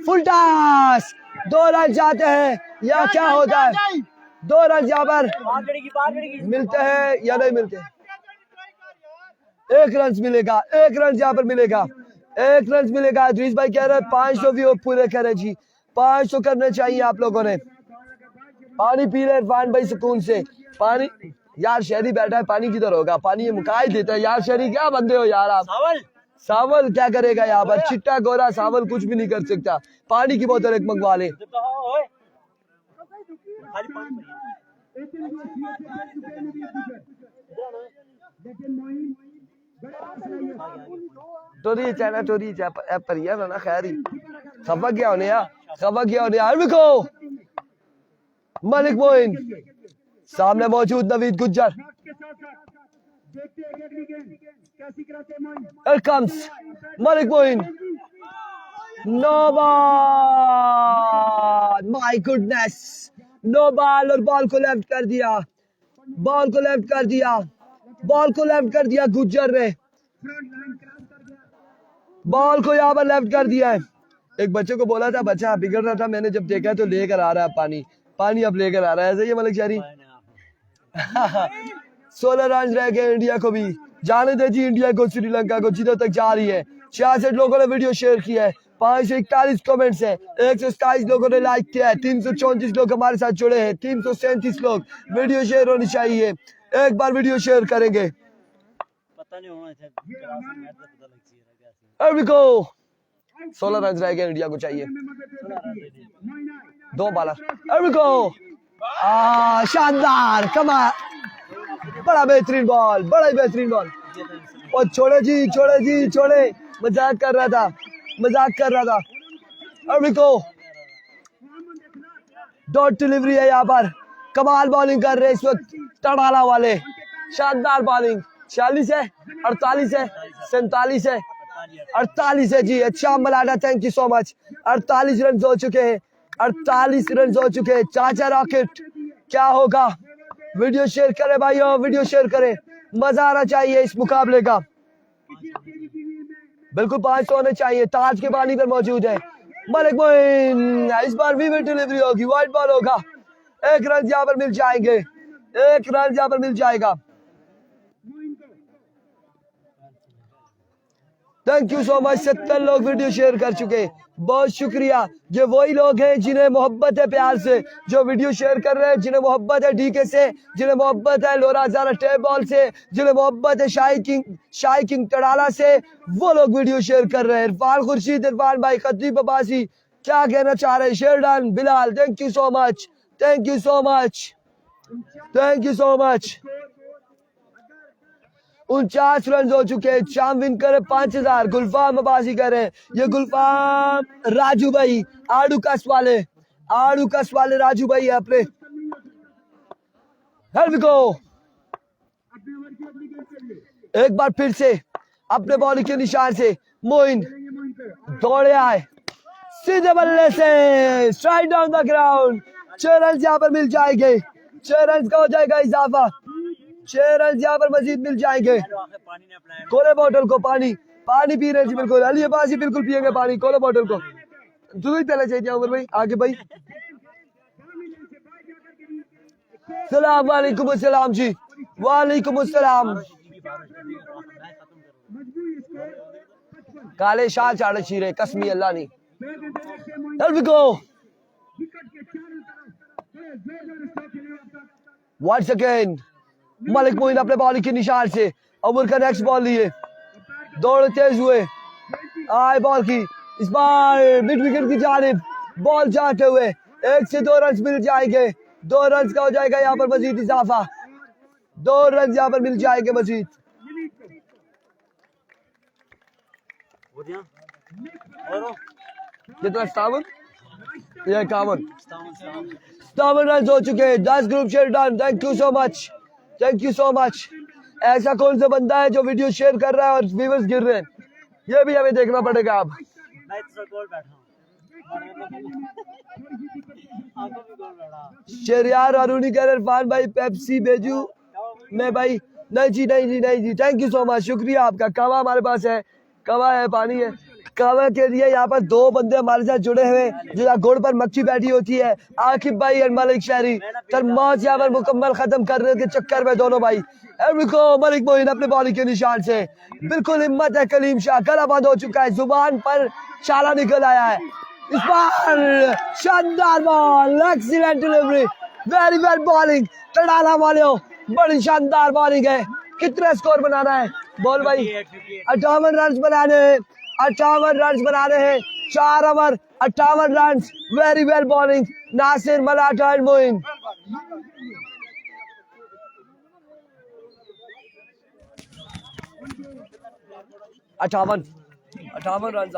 फुल टॉस, 2 रन जाते हैं या क्या होता है। 2 रन यहाँ पर मिलते हैं या नहीं मिलते। 1 रन मिलेगा, 1 रन यहाँ पर मिलेगा, 1 रन मिलेगा। अदरीस भाई कह रहे हैं 500 भी पूरे करें जी, 500 करने चाहिए आप लोगों ने। पानी पी रहे इरफान भाई सुकून से। पानी यार शहरी बैठा है, पानी किधर होगा, पानी ये मुकाई देता है यार। शहरी क्या बंदे हो यार आप। सावल क्या करेगा यहाँ पर, चिट्टा गोरा सावल कुछ भी नहीं कर सकता। पानी की बोतल एक मंगवा ले। टोरी चाइना टोरी पर यार ना खैर ही खफा गया होने यार, खफा गया होने यार। बिको मलिक मोइन सामने मौजूद Naveed Gujjar. Here comes Malik Moin, no ball, my goodness, no ball. और बॉल को लेफ्ट कर दिया, बॉल को लेफ्ट कर दिया, बॉल को लेफ्ट कर दिया गुज्जर ने। बॉल को यहाँ पर लेफ्ट कर दिया है। एक बच्चे को बोला था, बच्चा बिगड़ रहा था, मैंने जब देखा तो लेकर आ रहा है पानी, पानी अब लेकर आ रहा है। ऐसे ही मलिक शहरी। 16 रन रह गए इंडिया को भी जाने दे जी, इंडिया को श्रीलंका को जिधर तक जा रही है। 66 लोगों ने वीडियो शेयर किया है, 541 कमेंट्स है, 127 लोगों ने लाइक किया है, 334 लोग हमारे साथ जुड़े हैं, 337 लोग। वीडियो शेयर होनी चाहिए, एक बार वीडियो शेयर करेंगे। पता नहीं होना चाहिए। 16 रन रह गए इंडिया को चाहिए, 2 बॉलर। शानदार, कमाल, बड़ा बेहतरीन बॉल, बड़ा बेहतरीन बॉल। और छोड़े जी, छोड़े जी, छोड़े, मजाक कर रहा था, मजाक कर रहा था। डॉट डिलीवरी है यहाँ पर, कमाल बॉलिंग कर रहे हैं इस वक्त टड़ाला वाले। शानदार बॉलिंग। 46 है, 48 है, 47 है, 48 है जी। अच्छा Malana, thank you so much. 48 run हो चुके हैं, 48 रन हो चुके हैं। चाचा रॉकेट क्या होगा। वीडियो शेयर करें भाइयों, वीडियो शेयर करें, मजा आना चाहिए इस मुकाबले का। बिल्कुल 500 होने चाहिए। ताज के पानी पर मौजूद है मलिक मोइन। इस बार विविड डिलीवरी होगी, वाइड बॉल होगा। 1 रन यहाँ पर मिल जाएंगे, 1 रन यहाँ पर मिल जाएगा। Thank you so much. 70 लोग वीडियो शेयर कर चुके, बहुत शुक्रिया। ये वही लोग हैं जिन्हें मोहब्बत है प्यार से, जो वीडियो शेयर कर रहे हैं, जिन्हें मोहब्बत है डीके से, जिन्हें मोहब्बत है लोरा ज़ारा टेप बॉल से, जिन्हें मोहब्बत है शाही किंग टड़ाला से, वो लोग वीडियो शेयर कर रहे हैं। इरफान खुर्शीद, इरफान भाई, खतीब अब्बासी क्या कहना चाह रहे हैं। शेरडान Bilal, thank you so much, thank you so much, thank you so much. 49 run हो चुके हैं। शाम विन करे 5000। गुलफाम अब्बासी करे, ये गुलफाम राजू भाई आड़ू कस वाले, आड़ू कस वाले राजू भाई है अपने। एक बार फिर से अपने बॉलिंग के निशान से मोइन दौड़े आए, सीधे बल्ले से strike down the ground, 6 run यहाँ पर मिल जाएंगे, 6 रन का हो जाएगा इजाफा, 6 रन यहाँ पर मजीद मिल जाएंगे। खोले बोतल को, पानी पी रहे जी बिल्कुल, अली अब्बासी बिल्कुल पिएंगे पानी, खोलो बोतल को। दूध पहले चाहिए उमर भाई, आगे भाई। सलाम वालेकुम अस्सलाम जी, वालेकुम अस्सलाम। काले शाह चाड़े शीरे कसमी अल्लाह नहीं। Here we go. Once again, Malik Moin अपने बॉलिंग के निशान से अमर का नेक्स्ट बॉल लिए, दौड़ तेज हुए, आए बॉल की, इस बार मिड विकेट की जानिब बॉल जाते हुए 1 से 2 रन मिल जाएंगे, 2 रन का हो जाएगा यहाँ पर मजीद इजाफा, 2 रन यहाँ पर मिल जाएंगे मजीद। कितना 57? ये 51 रन हो चुके हैं, 10 group share done. Thank you so much, thank you so much. ऐसा कौन सा बंदा है जो वीडियो शेयर कर रहा है और व्यूअर्स गिर रहे हैं, ये भी हमें देखना पड़ेगा। अब शेरियार अरुणी कर इरफान भाई पेप्सी भेजू मैं भाई, नहीं जी नहीं जी नहीं जी, थैंक यू सो मच, शुक्रिया आपका। कवा हमारे पास है, कवा है, पानी है। कवा के लिए यहाँ पर 2 बंदे हमारे साथ जुड़े हुए, जो घोड़ पर मक्खी बैठी होती है, आकिब भाई और मलिक शहरी। तरमाज यहाँ पर मुकम्मल खत्म करने के चक्कर में दोनों भाई। मलिक मोइन अपने बॉलिंग के निशान से बिल्कुल हिम्मत है, कलीम शाह गला बंद हो चुका है, जुबान पर छाला निकल आया है। इस बार शानदार ball, excellent delivery, very well bowling, तड़ाला वाले हो, बड़ी शानदार बॉलिंग है। कितना स्कोर बनाना है बोल भाई? 58 रन बनाने हैं, 58 रन बनाने हैं, 4 over 58 run. Very well bowling Nasir, Malata and Moin. अठावन रन,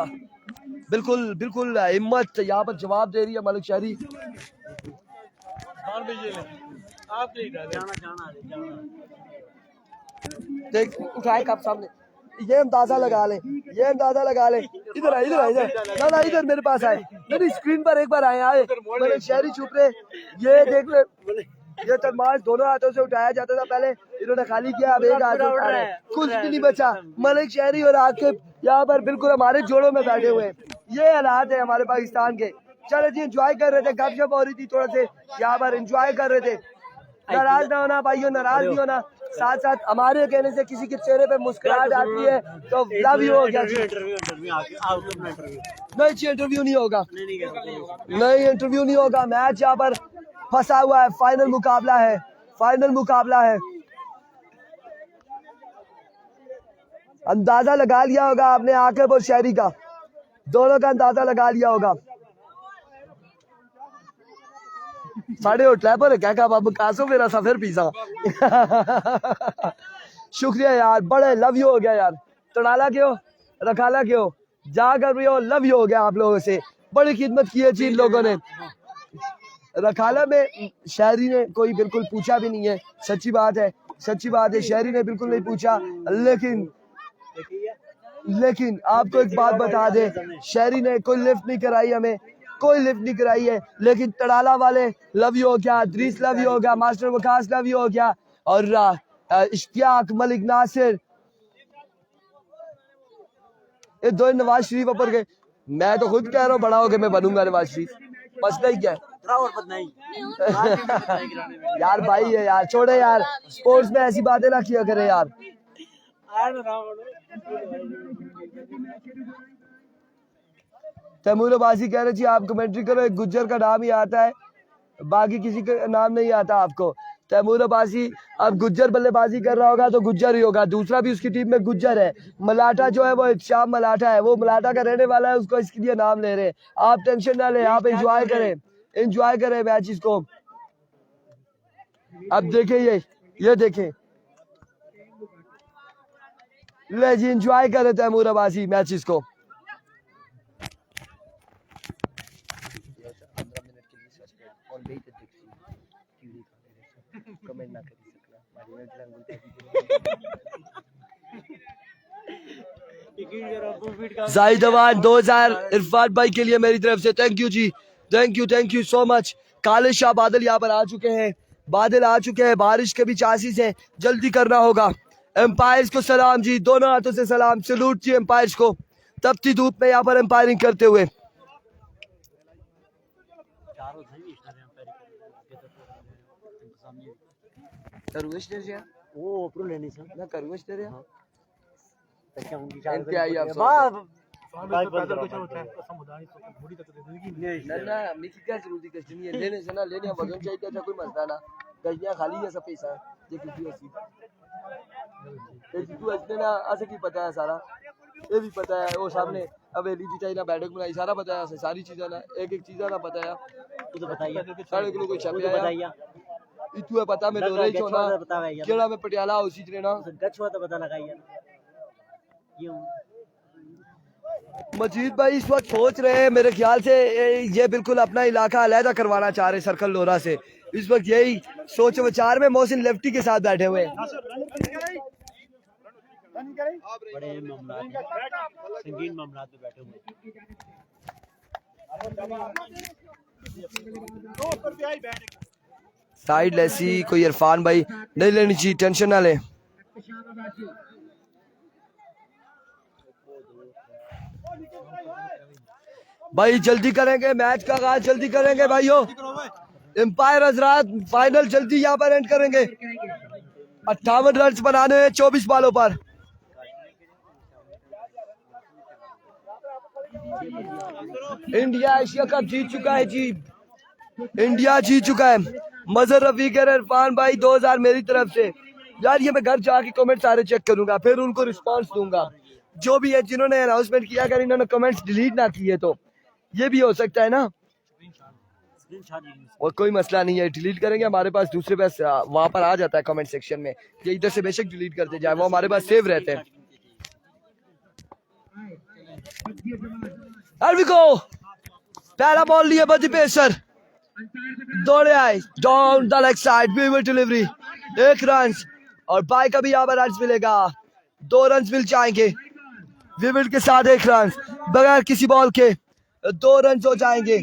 बिल्कुल बिल्कुल हिम्मत यहाँ पर जवाब दे रही है मलिक शहरी। देख उठाए कप सामने, ये अंदाजा लगा ले, ये अंदाजा लगा ले। इधर आए, इधर आए, इधर ना, इधर मेरे पास आए, मेरी स्क्रीन पर एक बार आए मलिक शहरी छुप रहे। ये देख ले, ये तरमाश दोनों हाथों से उठाया जाता था पहले, इन्होंने खाली किया, अब एक हाथ से उठा रहे, कुछ भी नहीं बचा। मलिक शहरी और आकिब यहाँ पर बिल्कुल हमारे जोड़ों में बैठे हुए हैं। ये हालात है हमारे पाकिस्तान के। चलो जी, एंजॉय कर रहे थे, गपशप हो रही थी, थोड़ा से यहाँ पर एंजॉय कर रहे थे। नाराज ना होना भाइयों, नाराज नहीं होना। साथ साथ हमारे कहने से किसी के चेहरे पे मुस्कुराहट आती है तो लव यू हो गया। नहीं जी, इंटरव्यू नहीं होगा, नहीं इंटरव्यू नहीं होगा। मैच यहाँ पर फंसा हुआ है, फाइनल मुकाबला है, फाइनल मुकाबला है। अंदाजा लगा लिया होगा आपने आकिब और शहरी का, दोनों का अंदाजा लगा लिया होगा। साढ़े होटल पर क्या कहा बाबू, कासो मेरा सफर पीसा। शुक्रिया यार, बड़े लव यू हो गया यार। तड़ाला क्यों, रखाला क्यों, जा कर भी हो, लव यू हो गया आप लोगों से। बड़ी खिदमत की है जी इन लोगों ने। रखाला में शहरी ने कोई बिल्कुल पूछा भी नहीं है, सच्ची बात है, सच्ची बात है, शहरी ने बिल्कुल नहीं पूछा। लेकिन आपको एक बात बता दे, शहरी ने कोई लिफ्ट नहीं कराई हमें, कोई लिफ्ट नहीं कराई है। लेकिन तड़ाला वाले लव यू हो गया, दरीस लव यू हो गया, मास्टर वकास लव यू हो गया, और इश्तियाक, मलिक नासिर, ये 2 नवाज शरीफ ऊपर गए। मैं तो खुद कह रहा हूँ बड़ा हो के मैं बनूंगा नवाज शरीफ, बस नहीं क्या यार भाई है यार, छोड़े यार, स्पोर्ट्स में ऐसी बातें ना किया करे यार। तैमूर अब्बासी कह रहे जी आप कमेंट्री करो, एक गुज्जर का नाम ही आता है, बाकी किसी का नाम नहीं आता आपको। तैमूर अब्बासी अब गुज्जर बल्लेबाजी कर रहा होगा तो गुज्जर ही होगा, दूसरा भी उसकी टीम में गुज्जर है। मलाटा जो है वो शाम मलाटा है, वो मलाटा का रहने वाला है, उसको इसके लिए नाम ले रहे हैं। आप टेंशन ना लें, आप एंजॉय करें, एंजॉय करें मैचेस को। अब देखें ये देखें, ले जी एंजॉय करें तैमूर अब्बासी मैचेस को। जाहिद अवान 2000 इरफान भाई के लिए मेरी तरफ से थैंक यू जी, थैंक यू सो मच। काले शाह बादल यहाँ पर आ चुके हैं, बादल आ चुके हैं, बारिश के भी चांसेस है, जल्दी करना होगा। एम्पायर्स को सलाम जी, दोनों हाथों से सलाम, सैल्यूट जी एम्पायर्स को, तपती धूप में यहाँ पर एम्पायरिंग करते हुए। वो ऊपर लेनी सर ना करूँगा तेरे हाँ इंतहाई अफसोस है। ना मिकी क्या जरूरती कष्ट नहीं है लेने से ना, लेने वजन चाहिए था, कोई मसला ना, गलियां खाली है सब पैसा ये किसी ऐसी तू इसने ना ऐसे की पता है सारा, ये भी पता है वो सामने हवेली जी चाहिए ना, बैठक बनाई, सारा पता है सारी चीजें ना, एक एक चीज़ ना पता है। तू तो बताइए साढ़े किलो कोई छपे आया बताइए इतू है पता मैं लोरे ही होना केड़ा में पटियाला उसी जने ना गच हुआ तो पता लगाइए क्यों। मजीद भाई इस वक्त सोच रहे हैं, मेरे ख्याल से ये बिल्कुल अपना इलाका अलहदा करवाना चाह रहे सर्कल लोरा से, इस वक्त यही सोच विचार में मोहसिन लेफ्टी के साथ बैठे हुए हैं। बड़े मामला संगीन मामला पे बैठे हुए साइड ऐसी कोई इरफान भाई नहीं लेनी चाहिए, टेंशन ना ले। भाई जल्दी करेंगे, मैच का आगाज जल्दी करेंगे भाइयों, एम्पायर हजरात फाइनल जल्दी यहाँ पर एंड करेंगे। 58 रन बनाने हैं 24 बॉलों पर। इंडिया एशिया कप जीत चुका है जी, इंडिया जीत चुका है। मजहर रफीक और इरफान भाई 2000 मेरी तरफ से। यार ये मैं घर जाके कमेंट सारे चेक करूंगा, फिर उनको रिस्पांस दूंगा जो भी है जिन्होंने अनाउंसमेंट किया, अगर इन्होंने कमेंट्स डिलीट ना किए तो ये भी हो सकता है ना, और कोई मसला नहीं है, डिलीट करेंगे हमारे पास दूसरे पास वहां पर आ जाता है कमेंट सेक्शन में, ये इधर से बेशक डिलीट करते जाए, वो हमारे पास सेव रहते हैं। पहला बॉल लिया बदी पेसर, दौड़े आए down the leg side, vivid delivery, 1 run और बाई का भी यहाँ पर रन मिलेगा, 2 रन मिल जाएंगे विविड के साथ, 1 रन बगैर किसी बॉल के 2 रन हो जाएंगे।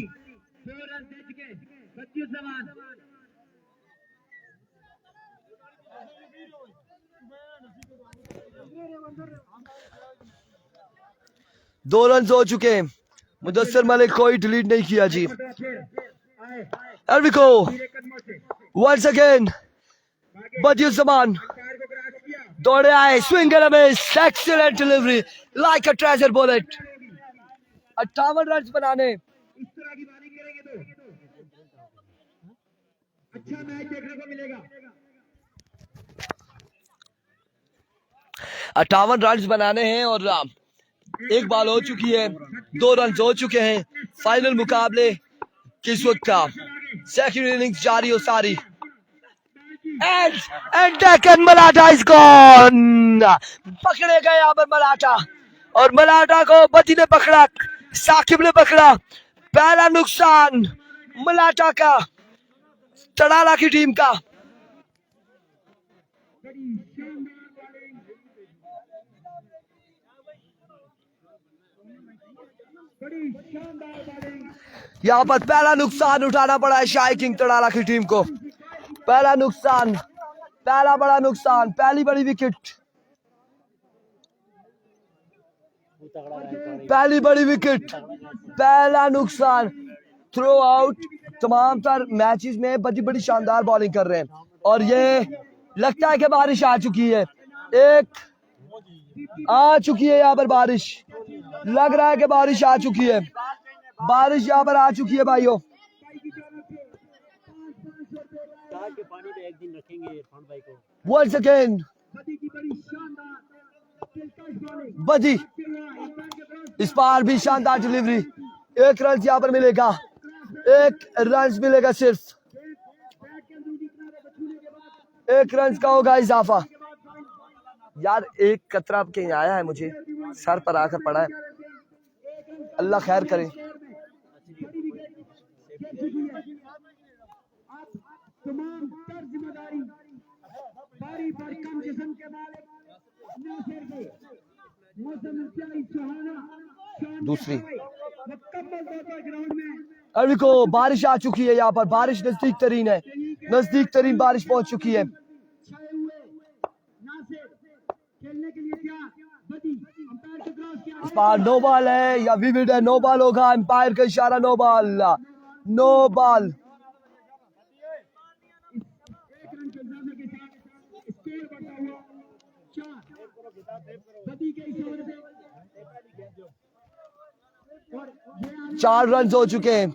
दो रन हो चुके हैं, मुदस्सिर मलिक कोई डिलीट नहीं किया जी। Here we go once again, बदियुज़्ज़मान दौड़े आए, swing and miss, excellent delivery like a treasure bullet, 58 run बनाने। 58 रन बनाने हैं और 1 बॉल हो चुकी है, 2 रन हो चुके हैं। फाइनल मुकाबले किस वक्त का सेकंड इनिंग्स जारी हो सारी, and Deccan Malata is gone, पकड़े गए यहाँ पर मलाटा, और मलाटा को बदी ने पकड़ा, साकिब ने पकड़ा, पहला नुकसान मलाटा का, तड़ाला की टीम का। यहाँ पर पहला नुकसान उठाना पड़ा है शाही किंग तड़ाला की टीम को, पहला नुकसान, पहला बड़ा नुकसान, पहली बड़ी विकेट, पहली बड़ी विकेट, पहला नुकसान। थ्रो आउट तमाम तर मैचेस में बड़ी बड़ी शानदार बॉलिंग कर रहे हैं, और ये लगता है कि बारिश आ चुकी है, एक आ चुकी है यहाँ पर बारिश, लग रहा है कि बारिश आ चुकी है, बारिश यहाँ पर आ चुकी है भाइयों। Once again बदी, इस बार भी शानदार डिलीवरी, 1 रन यहाँ पर मिलेगा, 1 रन मिलेगा, सिर्फ 1 रन का होगा इजाफा। यार एक कतरा कहीं आया है, मुझे सर पर आकर पड़ा है, अल्लाह खैर करे। दूसरी अभी को बारिश आ चुकी है, यहाँ पर बारिश नजदीक तरीन है, नजदीक तरीन बारिश पहुंच चुकी है। इस बार नो बॉल है या विविड है, नो बॉल होगा, एम्पायर का इशारा नो बॉल, नो बॉल। चार रन हो चुके हैं।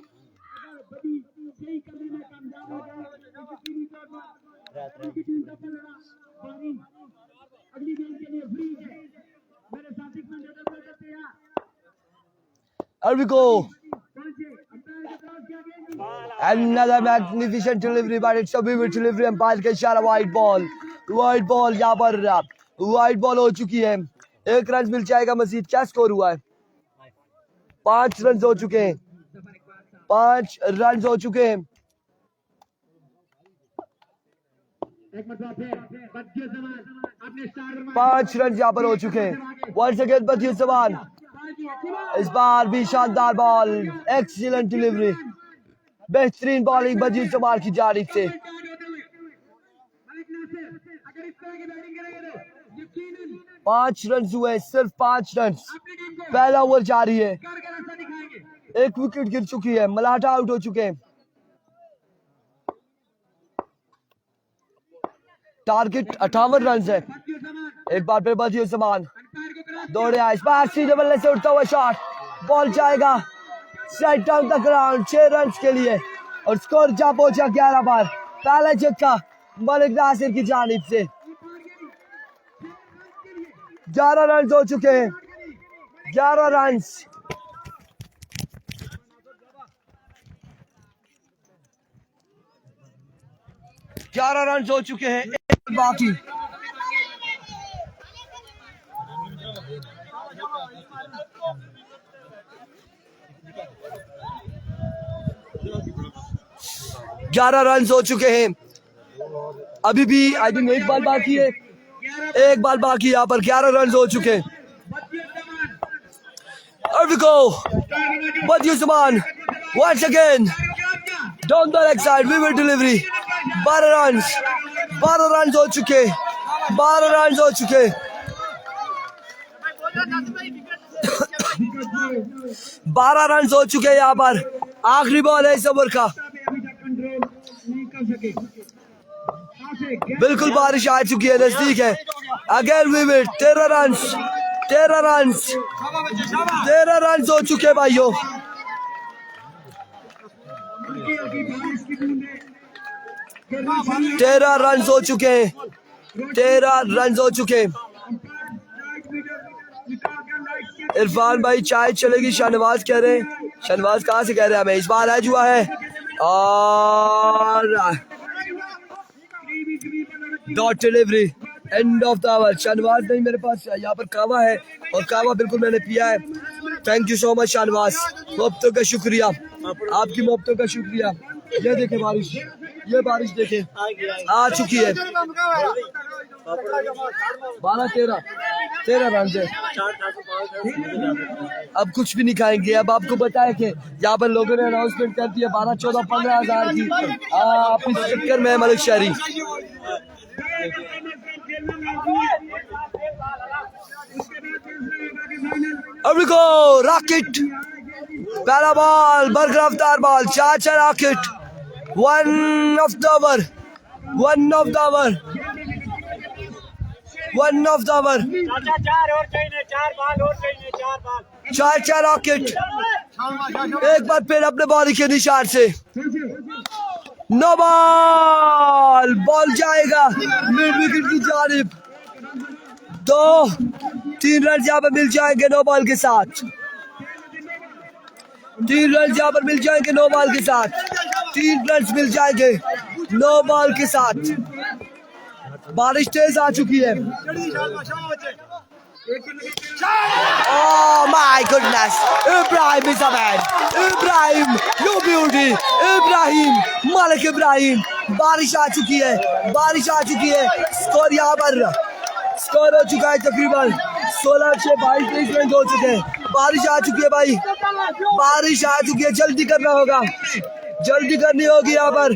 Here we go. Another magnificent delivery, but it's a vivid delivery. Umpire का इशारा, वाइड बॉल, वाइड बॉल, यहाँ पर वाइड बॉल हो चुकी है। एक रन मिल जाएगा मजीद। क्या स्कोर हुआ है? 5 रन हो चुके हैं, 5 रन हो चुके हैं। 5 रन यहाँ पर हो चुके हैं। वंस अगेन बदियुस्मान, इस बार भी शानदार बॉल, एक्सीलेंट डिलीवरी, बेहतरीन बॉलिंग बदियुस्मान की जानिब से। 5 रन हुए, सिर्फ 5 रन। पहला ओवर जारी है, एक विकेट गिर चुकी है, मलाठा आउट हो चुके हैं। टारगेट 58 रन है। एक बार फिर बदियुस्मान दौड़े आए, इस बार सीधे बल्ले से उठता हुआ शॉट, बॉल जाएगा strike down the ground 6 run के लिए, और स्कोर जा पहुंचा 11 बार। पहला छक्का मलिक नासिर की जानिब से। 11 रन हो चुके हैं, 11 रन। हो चुके हैं, एक बाकी। रन हो चुके हैं, अभी भी आई थिंक एक बॉल बाकी है, एक बॉल बाकी। यहाँ पर 11 रन हो चुके हैं। बदियुस्मान once again down the leg side, vivid delivery, 12 run हो चुके, 12 रन हो चुके। 12 रन हो चुके यहाँ पर। आखिरी बॉल है इस ओवर का। बिल्कुल बारिश आ चुकी है, नजदीक है। Again vivid, 13 run, 13 run, 13 run हो चुके भाइयों। 13 रन हो चुके हैं, 13 रन हो चुके। इरफान भाई चाय चलेगी, शाहनवाज कह रहे हैं। शाहनवाज कहाँ से कह रहे हैं हमें? इस बार आज हुआ है और dot delivery, end of the over. Shahnawaz नहीं, मेरे पास यहाँ पर कावा है और कावा बिल्कुल मैंने पिया है। Thank you so much Shahnawaz, मोहब्बतों का शुक्रिया, आपकी मोहब्बतों का शुक्रिया। ये देखे बारिश, ये बारिश देखे आ चुकी है। 12-13 रन है। अब कुछ भी नहीं खाएंगे। अब आपको बताया कि यहाँ पर लोगों ने अनाउंसमेंट कर दिया 12, 14, 15 हजार की। आप इस चक्कर में मलिक शहरी। रॉकेट, पहला बॉल, बरगरफ्तार ball, 4 rocket, 1 of the over, 1 of the over, 1 of the over. 4 rocket. एक बार फिर अपने बॉल के निशान से नो बॉल, बॉल जाएगा मिड विकेट की जानिब। 2-3 रन यहाँ पर मिल जाएंगे नो बॉल के साथ। 3 रन यहाँ पर मिल जाएंगे नो बॉल के साथ। 3 रन मिल जाएंगे नो बॉल के साथ। बारिश तेज आ चुकी है। Oh my goodness! Ibrahim is a man. Ibrahim, you beauty. Ibrahim, Malik Ibrahim. बारिश आ चुकी है, बारिश आ चुकी है। स्कोर यहाँ पर स्कोर हो चुका है तकरीबन 16 से 22 रन हो चुके हैं। बारिश आ चुकी है भाई, बारिश आ चुकी है, जल्दी करना होगा, जल्दी करनी होगी यहाँ पर।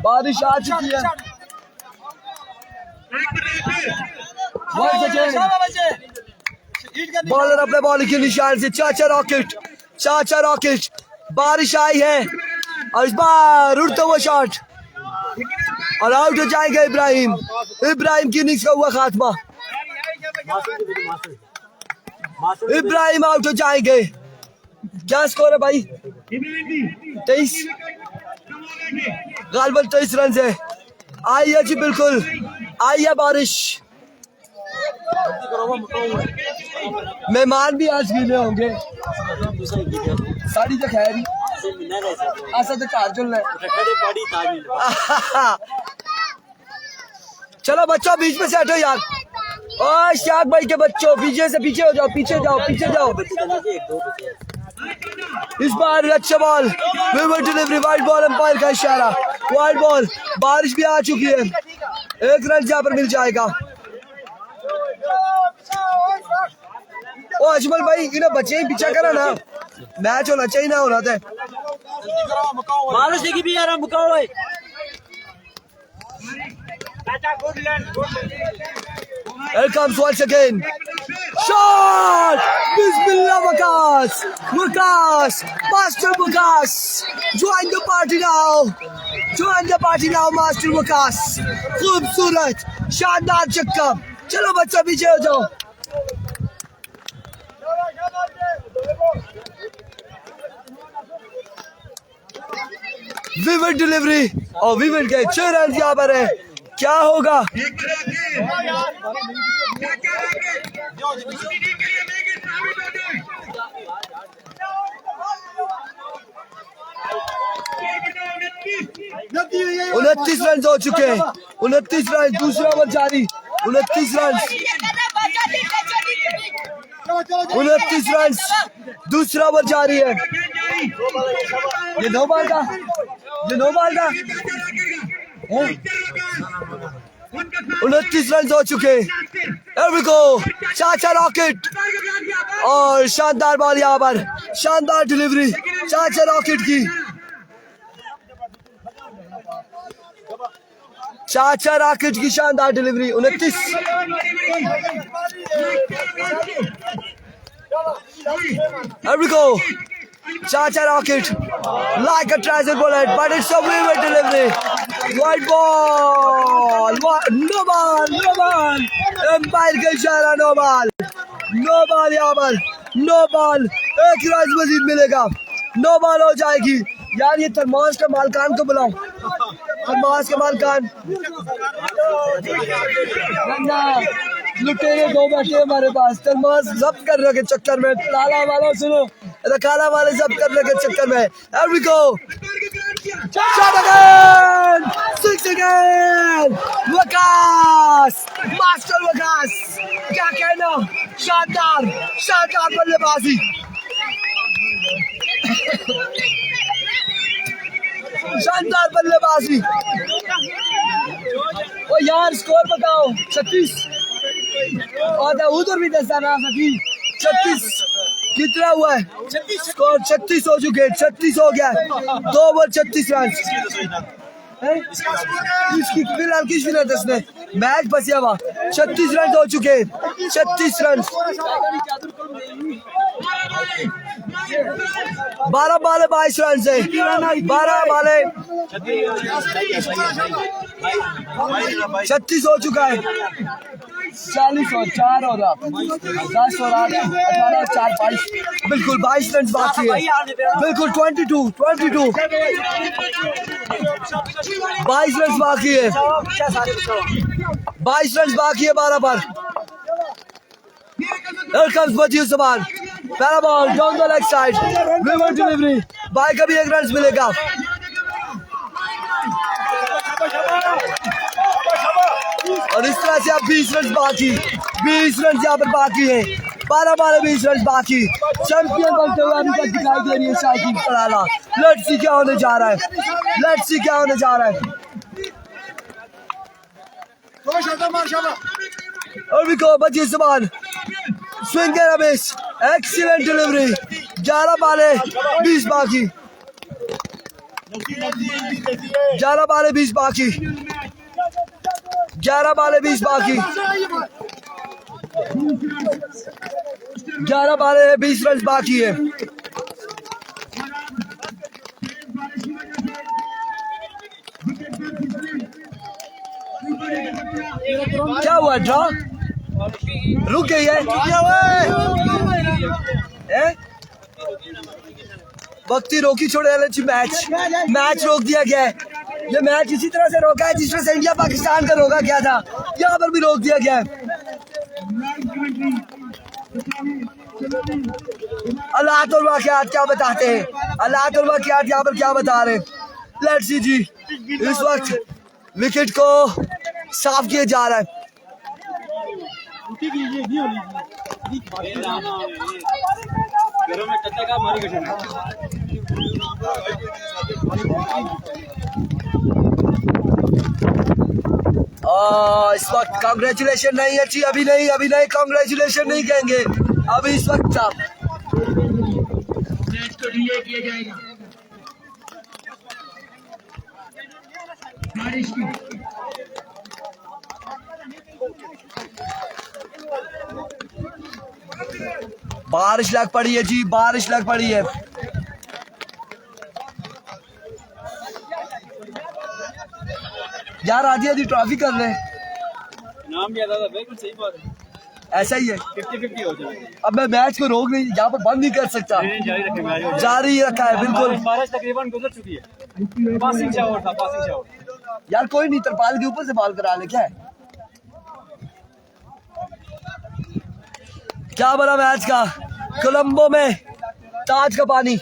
बारिश आ चुकी है। बॉलर अपने बॉलिंग के निशान से चाचा रॉकेट, बारिश आई है और इस बार उड़ता हुआ शॉट और आउट हो जाएगा इब्राहिम की इनिंग्स का हुआ खात्मा। इब्राहिम आउट हो जाएंगे। क्या स्कोर है भाई? 23, गालिबन 23 रन है। आई है जी, बिल्कुल आई है बारिश। मेहमान भी आज गीले होंगे, साड़ी तो खैर ही ऐसा तो कार चलना है। चलो बच्चों बीच में से हटो यार। ओ शाक भाई के बच्चों पीछे से पीछे हो जाओ, पीछे जाओ। इस बार अच्छा ball, vivid delivery, wide ball, umpire का इशारा, वाइड बॉल। बारिश भी आ चुकी है, 1 रन यहाँ पर मिल जाएगा। ओ अजमल भाई इन्हें बच्चे ही पीछा करा ना, मैच होना चाहिए ना होना था। Here comes once again. Shot! Bismillah Waqas! Master Waqas! Join the party now, Master Waqas! खूबसूरत, शानदार चक्का। चलो बच्चा पीछे हो जाओ। विविड डिलीवरी और विविड के 6 रन यहाँ पर है। क्या होगा? उनतीस रन हो चुके हैं, 29 रन, दूसरा ओवर जारी। 29 रन, 29 रन, दूसरा ओवर जारी है। ये 9 बॉल का 29 रन हो चुके। चाचा रॉकेट और शानदार बॉल यहाँ पर, शानदार डिलीवरी चाचा रॉकेट की। चाचा रॉकेट की शानदार delivery. 29 Chacha Rocket like a treasure bullet, but it's a vivid delivery. White ball, no ball. Empire का इशारा, no ball यहाँ पर, no ball। 1 रन मजीद मिलेगा, no ball हो जाएगी। यार ये थर्मास का मालकान को बुलाओ, थर्मास के मालकान। लुटेरे 2 बैठे हमारे पास, थर्मास जब्त करने के चक्कर में। काला वाला सुनो, काला वाले जब्त करने के चक्कर में। Here we go, shot again, 6 again, Waqas, master Waqas, क्या कहना, शानदार बल्लेबाजी। शानदार बल्लेबाजी। ओ यार स्कोर बताओ। 36 और उधर भी 10 आना सकी। 36 कितना हुआ है? स्कोर 36 हो चुके, 36 हो गया, 2 ओवर 36 रन। फिलहाल किस मिनट इसने मैच बचा हुआ। 36 रन हो चुके, 36 रन। 12 बाले 22 रन से, 12 बाले 36 हो चुका है। 40 और 4 और 10 और 8 18 और 4 22, बिल्कुल 22 रन बाकी है, बिल्कुल 22 22 रन बाकी है, 22 रन बाकी है 12 पर। Here comes Bajir Saman, पहला ball down the leg side, vivid delivery, by का भी 1 रन मिलेगा। और इस तरह से अब 20 रन बाकी, 20 रन यहाँ पर बाकी है। 12 बाल 20 रन बाकी। चैंपियन बनते हुए अभी तक दिखाई दे रही है शाकिब तराला। लेट्स सी क्या होने जा रहा है, लेट्स सी क्या होने जा रहा है। और विको बची समान स्विंग है रमेश, एक्सीलेंट डिलीवरी। 11 बाले 20 बाकी, 11 बाले 20 बाकी, 11 बाले 20 बाकी, 11 बाले 20 रन बाकी है। क्या हुआ ड्रॉ? रुक गई है? वक्ती रोकी छोड़े मैच रोक दिया गया है। ये मैच इसी तरह से रोका है जिस तरह से इंडिया पाकिस्तान का रोका गया था, यहाँ पर भी रोक दिया गया है। अल्लाह तो वाक़यात क्या बताते हैं, अल्लाह तो वाक़यात यहाँ पर क्या बता रहे हैं। लेट्स सी जी, इस वक्त विकेट को साफ किया जा रहा है। इस वक्त कांग्रेचुलेशन नहीं है जी, अभी नहीं कांग्रेचुलेशन नहीं कहेंगे अभी इस वक्त साफ। बारिश लग पड़ी है जी, बारिश लग पड़ी है। यार आधी आधी ट्रॉफी कर रहे हैं, नाम भी आता था बिल्कुल सही बात है। ऐसा ही है। 50-50 हो जाए। अब मैं मैच को रोक नहीं, यहाँ पर बंद नहीं कर सकता, जारी रखेंगे, जारी रखा है बिल्कुल। बारिश तकरीबन गुजर चुकी है। पासिंग शॉट था, पासिंग शॉट। यार कोई नहीं, तरपाल के ऊपर से बॉल करा ले। क्या है, क्या बना मैच का? कोलंबो में ताज का पानी।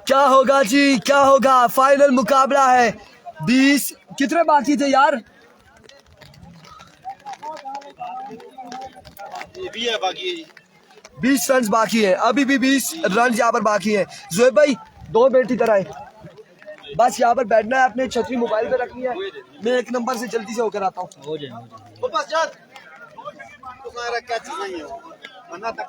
क्या होगा जी, क्या होगा? फाइनल मुकाबला है। 20 कितने बाकी थे यार? भी है बाकी 20 रन बाकी है, अभी भी 20 रन यहाँ पर बाकी है। जोएब भाई 2 मिनट ही कराएं, बस यहाँ पर बैठना है, अपने छतरी मोबाइल पे रखनी है। मैं 1 नंबर से जल्दी से होकर आता हूँ। हो जाए क्या चीज नहीं है वरना तक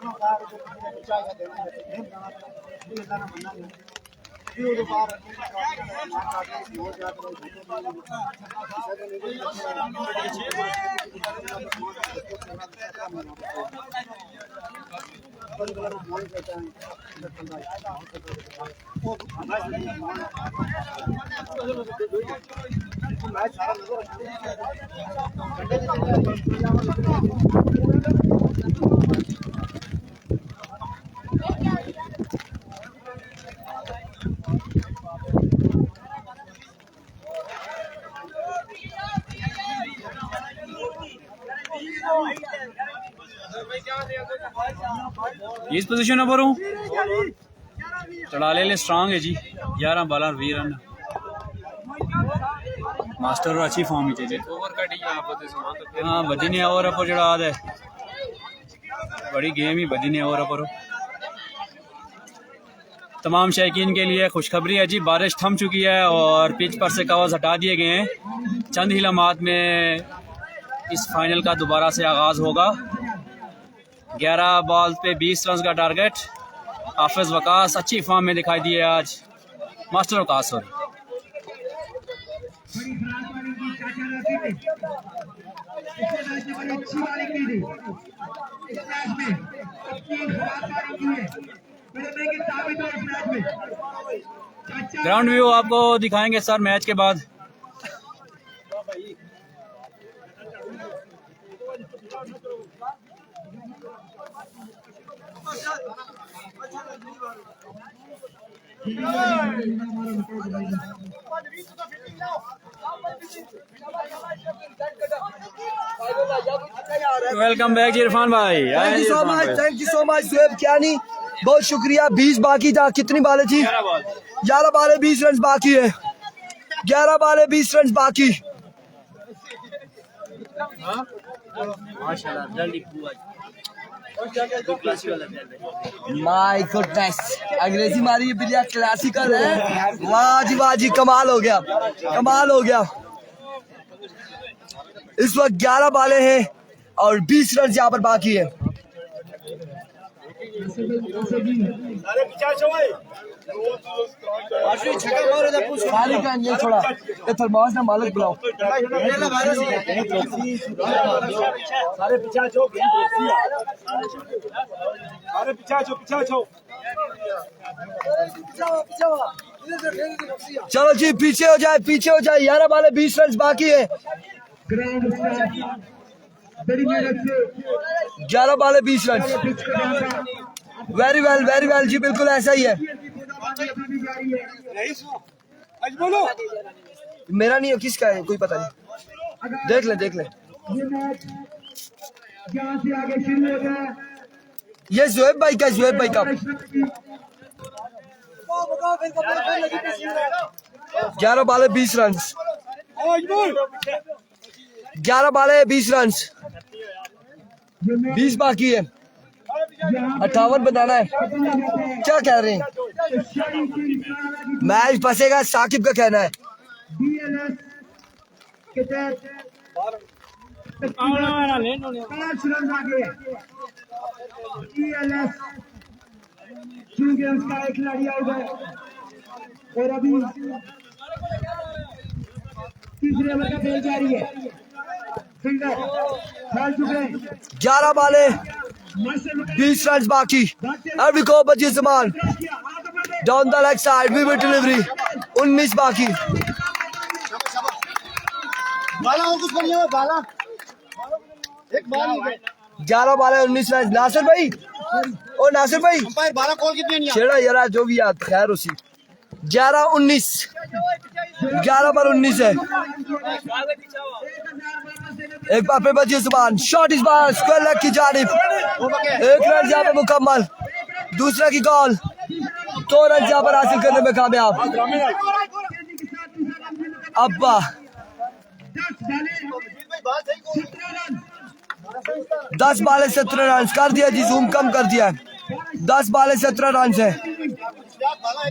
इस पोजीशन पर हूँ। चढ़ा ले स्ट्रांग है जी। 11 बालर 20 रन मास्टर और अच्छी फॉर्म ही चाहिए। हाँ बदी ने ओवर पर चढ़ा दे, बड़ी गेम ही बदी ने ओवर पर। तमाम शौकीन के लिए खुशखबरी है जी, बारिश थम चुकी है और पिच पर से कवर्स हटा दिए गए हैं। चंद ही लम्हात में इस फाइनल का दोबारा से आगाज होगा। 11 बॉल पे 20 रन का टारगेट। हाफिज वकास अच्छी फॉर्म में दिखाई दिए आज। Master Waqas sorry. Ground view आपको दिखाएंगे सर मैच के बाद। वेलकम बैक इरफान भाई। Thank you so much, thank you so much Zoheb Kiyani, बहुत शुक्रिया। 20 बाकी था, कितनी बालें थी? 11 बालें 20 रन बाकी है। 11 बालें 20 रन बाकी। माशाल्लाह जल्दी माय गुडनेस, अंग्रेजी मारी है बिलिया, क्लासिकल है। वाह जी कमाल हो गया, कमाल हो गया। इस वक्त 11 बालें हैं और 20 रन यहाँ पर बाकी है। सारी का नहीं छोड़ा, ये थर्मास ना मालिक बुलाओ। सारे पीछा छो, सारे पीछा छो। चलो जी पीछे हो जाए, पीछे हो जाए। 11 बाले 20 रन बाकी है। 11 बाले 20 रन। वेरी वेल जी, बिल्कुल ऐसा ही है। मेरा नहीं है, किसका है कोई पता नहीं। देख ले ये ज़ुहैब भाई का, ज़ुहैब भाई का। 11 बाले 20 रन। 11 बाले 20 रन, 20 बाकी है। 58 बनाना है। क्या कह रहे हैं? मैच फंसेगा, साकिब का कहना है। क्योंकि उसका एक खिलाड़ी आउट है और अभी तीसरे ओवर का खेल जारी है। फील्डर खेल चुके हैं। 11 बाले 20 रन बाकी। एवरी को बची समान डाउन द लेग साइड, वी विल डिलीवरी। 19 बाकी। बाला और कुछ नहीं है, बाला एक बाल 11 बाले 19 रन। नासिर भाई, ओ नासिर भाई, अंपायर बाला कॉल कितने नहीं छेड़ा यार जो भी याद, खैर उसी। 11-19, 11 पर 19 है। एक बार पे बची जुबान, शॉट इस बार स्क्वायर लेग की जानिब। 1 रन यहाँ पे मुकम्मल। दूसरा की कॉल, 2 रन यहाँ पर हासिल करने में कामयाब। अब्बा 10 बाले 17 रन कर दिया जी, जूम कम कर दिया। 10 बाले 17 रन है।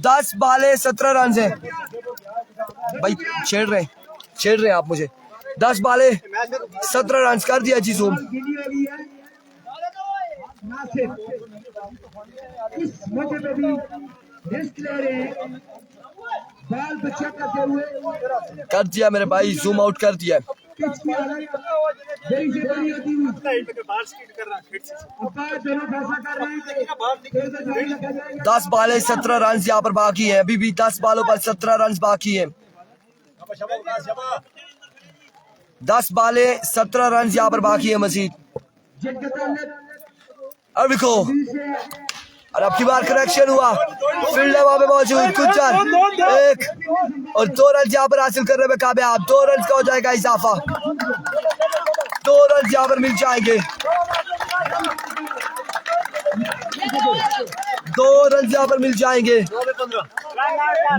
10 बाले 17 रन है। भाई छेड़ रहे हैं आप मुझे। 10 बाले 17 रन कर दिया जी, जूम। कर दिया मेरे भाई, जूम आउट कर दिया। 10 बाले 17 रन यहाँ पर बाकी है। अभी भी 10 बालों पर 17 रन बाकी है। 10 बाले 17 रन यहाँ पर बाकी है मजीद। अब देखो, और अब की बार करेक्शन हुआ। फील्ड है वहां पे मौजूद गुज्जर, 1 और 2 रन यहाँ पर हासिल करने में कामयाब। 2 रन का हो जाएगा इजाफा। 2 रन यहाँ पर मिल जाएंगे। 2 रन यहाँ पर मिल जाएंगे।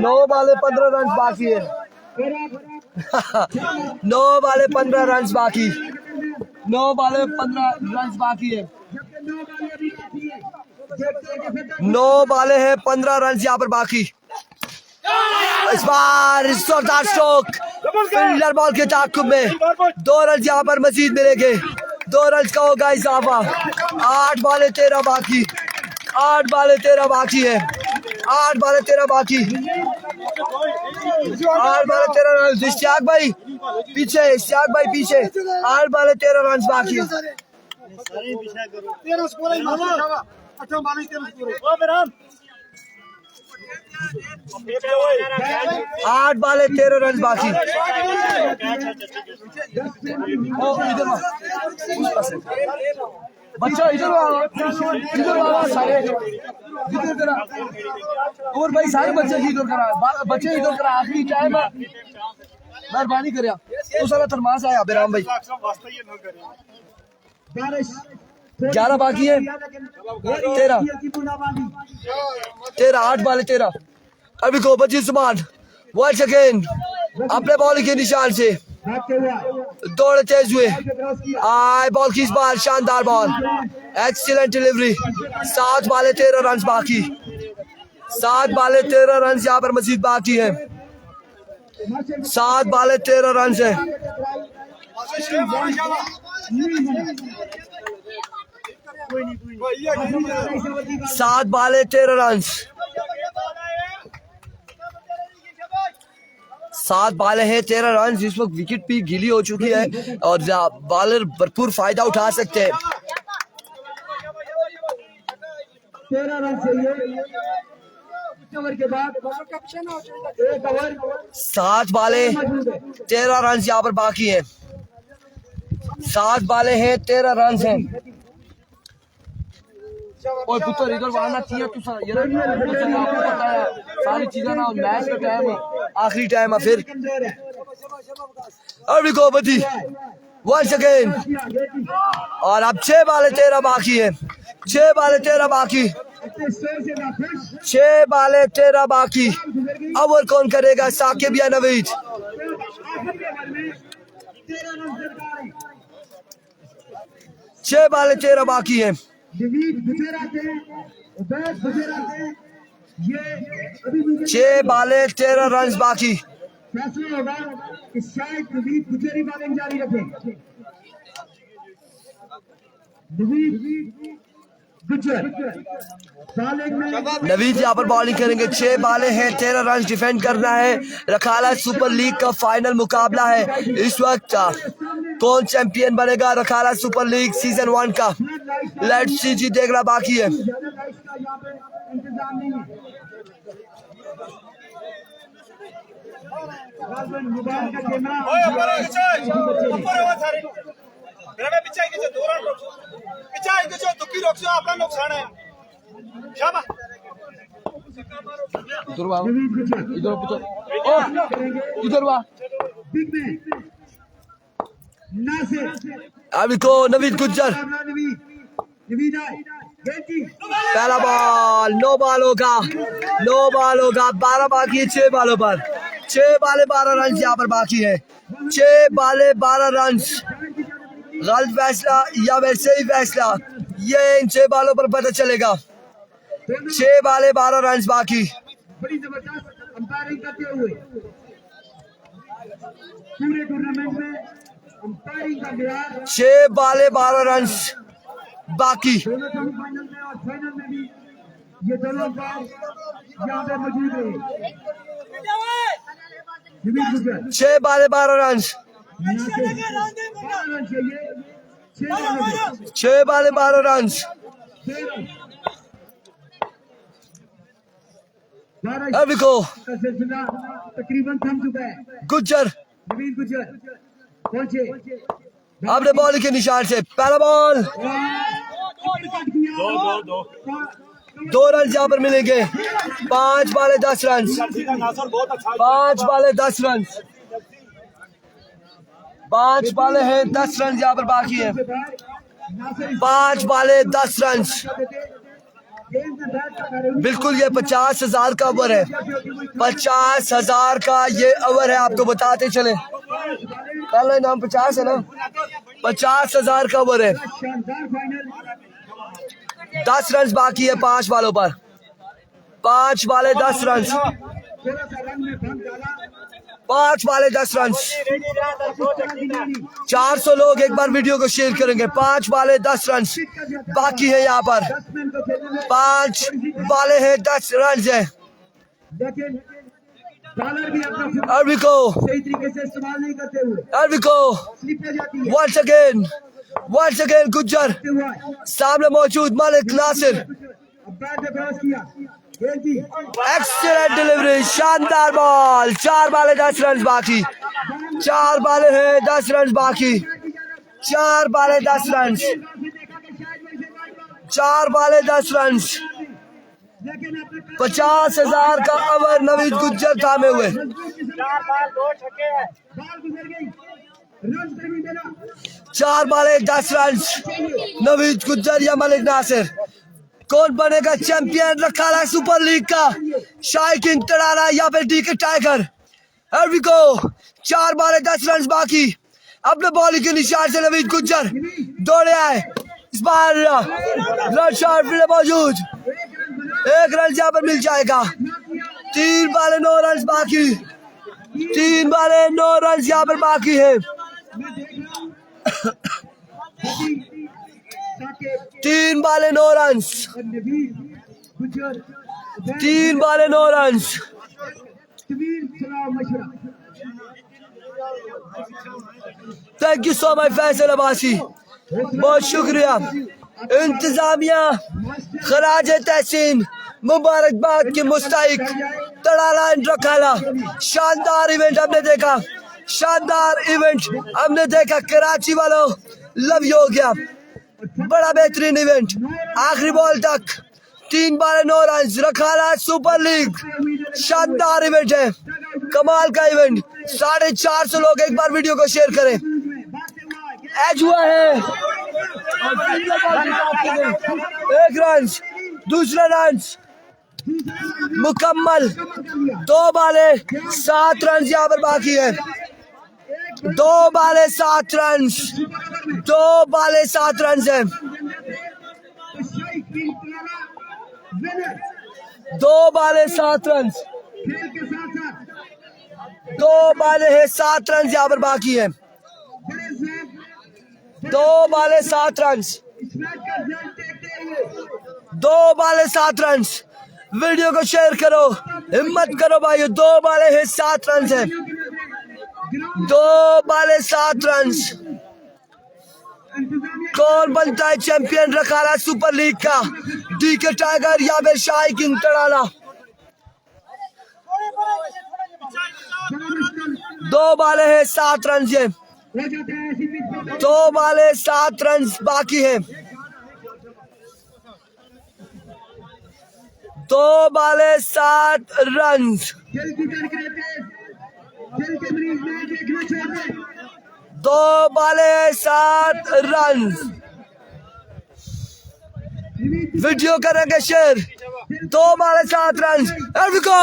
9 बाले 15 रन बाकी है। 9 बाले 15 रन बाकी। 9 बाले 15 रन बाकी है। 9 बाले हैं, 15 रन यहाँ पर बाकी। इस बार जोरदार स्ट्रोक फील्डर बॉल के ताक़ुब में। 2 रन यहाँ पर मजीद मिलेंगे। 2 रन का होगा इजाफा। 8 बाले 13 बाकी। 8 बाले 13 बाकी है। 8 बाले 13 बाकी। 8 बाले 13 रन। इश्तियाक भाई पीछे, इश्तियाक भाई पीछे। 8 बाले 13 रन बाकी। 8 बाले 13 रन बाकी। बच्चा इधर सारे इधर करा। और भाई सारे बच्चे इधर करा, बच्चे इधर करा। आखिरी टाइम मेहरबानी करे। तो सारा थरमास आया बेराम भाई। 11 बाकी है। 13 8 बाले 13। अभी को बची जुबान वंस अगेन अपने बॉल के निशान से भागते हुआ दौड़ तेज हुए क्रॉस किया आए बॉल की इस बार शानदार बॉल एक्सीलेंट डिलीवरी 7 बाले 13 रन बाकी 7 बाले 13 रन यहाँ पर मजीद बाकी है 7 बाले 13 रन है 7 बाले 13 रन 7 बाले हैं 13 रन इस वक्त विकेट भी गीली हो चुकी है और बॉलर भरपूर फायदा उठा सकते हैं 13 रन चाहिए ओवर के बाद एक ओवर 7 बाले 13 रन यहाँ पर बाकी है 7 बाले हैं 13 रन हैं और पुत्र इधर वाना चाहिए तू आपको पता है सारी चीजें ना मैच का टाइम है आखिरी टाइम है फिर अभी को बदी वंस अगेन और अब 6 बाले 13 बाकी है 6 बाले 13 बाकी 6 बाले 13 बाकी ओवर कौन करेगा साकिब या नवीद 6 बाले 13 बाकी है नवीद गुजरात है उबैद गुजरात है ये अभी 6 बाले 13 रन बाकी फैसला होगा कि शायद नवीद गुजरी बॉलिंग जारी रखे नवीद गुजर बॉलिंग में नवीद यहाँ पर बॉलिंग करेंगे 6 बाले हैं 13 रन डिफेंड करना है रखाला सुपर लीग का फाइनल मुकाबला है इस वक्त कौन चैंपियन बनेगा रखाला सुपर लीग सीजन 1 का लेट्स सी जी देखना बाकी है ज्यादा लाइट्स का यहाँ पे इंतजाम नहीं है मोबाइल का इधर वाह नवीद गुजर इधर पुत्र ओ इधर वाह बिग मैन नासिर अभी को नवीद गुज्जर नवीद आए गेंदी पहला बॉल नो बॉल होगा 12 बाकी है 6 बालों पर 6 बाले 12 रन यहाँ पर बाकी है 6 बाले 12 रन गलत फैसला या वैसे ही फैसला ये इन 6 बालों पर पता चलेगा 6 बाले 12 रन बाकी बड़ी जबरदस्त अंपायरिंग करते हुए पूरे टूर्नामेंट में अंपायरिंग का मियार 6 बाले 12 रन बाकी दोनों सेमीफाइनल में और फाइनल में भी ये दोनों अंपायर यहाँ पे मौजूद रहे नवीद गुजर 6 बाले 12 रन 12 रन चाहिए 6 रन 6 बाले 12 रन 12 अभी को का सिलसिला तकरीबन थम चुका है गुज्जर नवीद गुजर पहुंचे आपने बॉल के निशान से पहला बॉल दो 2 रन यहाँ पर मिलेंगे 5 बाले 10 रन 5 बाले 10 रन 5 बाले हैं 10 रन यहाँ पर बाकी है 5 बाले 10 रन बिल्कुल ये 50,000 का ओवर है 50,000 का ये ओवर है आपको बताते चले पहला नाम 50 है ना 50,000 का ओवर है शानदार फाइनल 10 रन बाकी है 5 बालों पर 5 बाले 10 रन थोड़ा सा रन में भंग डाला 5 बाले 10 रन 400 लोग एक बार वीडियो को शेयर करेंगे 5 बाले 10 रन बाकी है यहाँ पर 5 बाले हैं 10 रन है लेकिन बॉलर भी अपना अरबी को सही तरीके से इस्तेमाल नहीं करते हुए अरबी को स्लिप हो जाती है once again गुज्जर सामने मौजूद मालिक नासिर अब बैट पे क्रॉस किया गेंदी एक्सीलेंट डिलीवरी शानदार बॉल 4 बाले 10 रन बाकी 4 बाले हैं 10 रन बाकी 4 बाले 10 रन 4 बाले 10 रन लेकिन अपने 50,000 का ओवर नवीद गुज्जर थामे हुए बॉल गुजर गई रन से भी मिला 4 बाले 10 रन नवीद गुज्जर या मलिक नासिर कौन बनेगा चैंपियन रखाला सुपर लीग का शाही किंग तड़ाना या फिर DK tiger Here we go. 4 बाल 10 रन बाकी। अपने बॉलिंग के निशान से नवीद गुज्जर दौड़े आए। इस बार रन शॉट फील्ड मौजूद। 1 रन यहाँ पर मिल जाएगा। 3 बाल 9 रन बाकी। 3 बाल 9 रन यहाँ पर बाकी है। 3 बाल 9 रन। 3 बाल 9 run. Thank you so much Faisal Abbasi, बहुत शुक्रिया। इंतजामिया खराज तहसीन मुबारकबाद के मुस्तहिक तड़ाला एंड रखाला। शानदार इवेंट हमने देखा, शानदार इवेंट हमने देखा। कराची वालों लव यू हो गया, बड़ा बेहतरीन इवेंट। आखिरी बॉल तक 3 बाल 9 रन। रखाला सुपर लीग शानदार इवेंट है, कमाल का इवेंट। 450 लोग एक बार वीडियो को शेयर करें। एज हुआ है 1 रन, दूसरा रन मुकम्मल। 2 बाले 7 रन यहाँ पर बाकी है। 2 बाले 7 रन, 2 बाले 7 रन है। 2 बाले 7 रन, 2 बाले है 7 रन यहाँ पर बाकी है। 2 बाले 7 रन, 2 बाले 7 रन। वीडियो को शेयर करो, हिम्मत करो भाइयों। 2 बाले है 7 रन है। 2 बाले 7 रन। कौन बनता है चैंपियन रखाला सुपर लीग का? डीके टाइगर या फिर शाही किंग तड़ाला? 2 बाले है 7 रन है। 2 बाले 7 रन बाकी है। 2 बाले 7 रन। 2 बाले 7 रन। वीडियो करेंगे शेयर। 2 बाले 7 run. Here we go.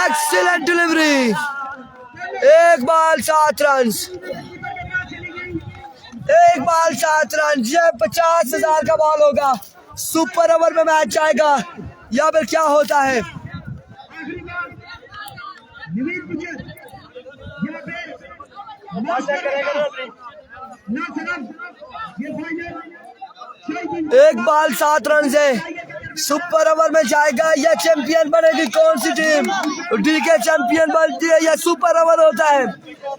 Excellent delivery. 1 बाल 7 रन। 1 बाल 7 रन। ये 50,000 का बॉल होगा। सुपर ओवर में मैच आएगा या फिर क्या होता है? एक बाल 7 रन से सुपर ओवर में जाएगा या चैंपियन बनेगी कौन सी टीम? डीके चैंपियन बनती है या सुपर ओवर होता है?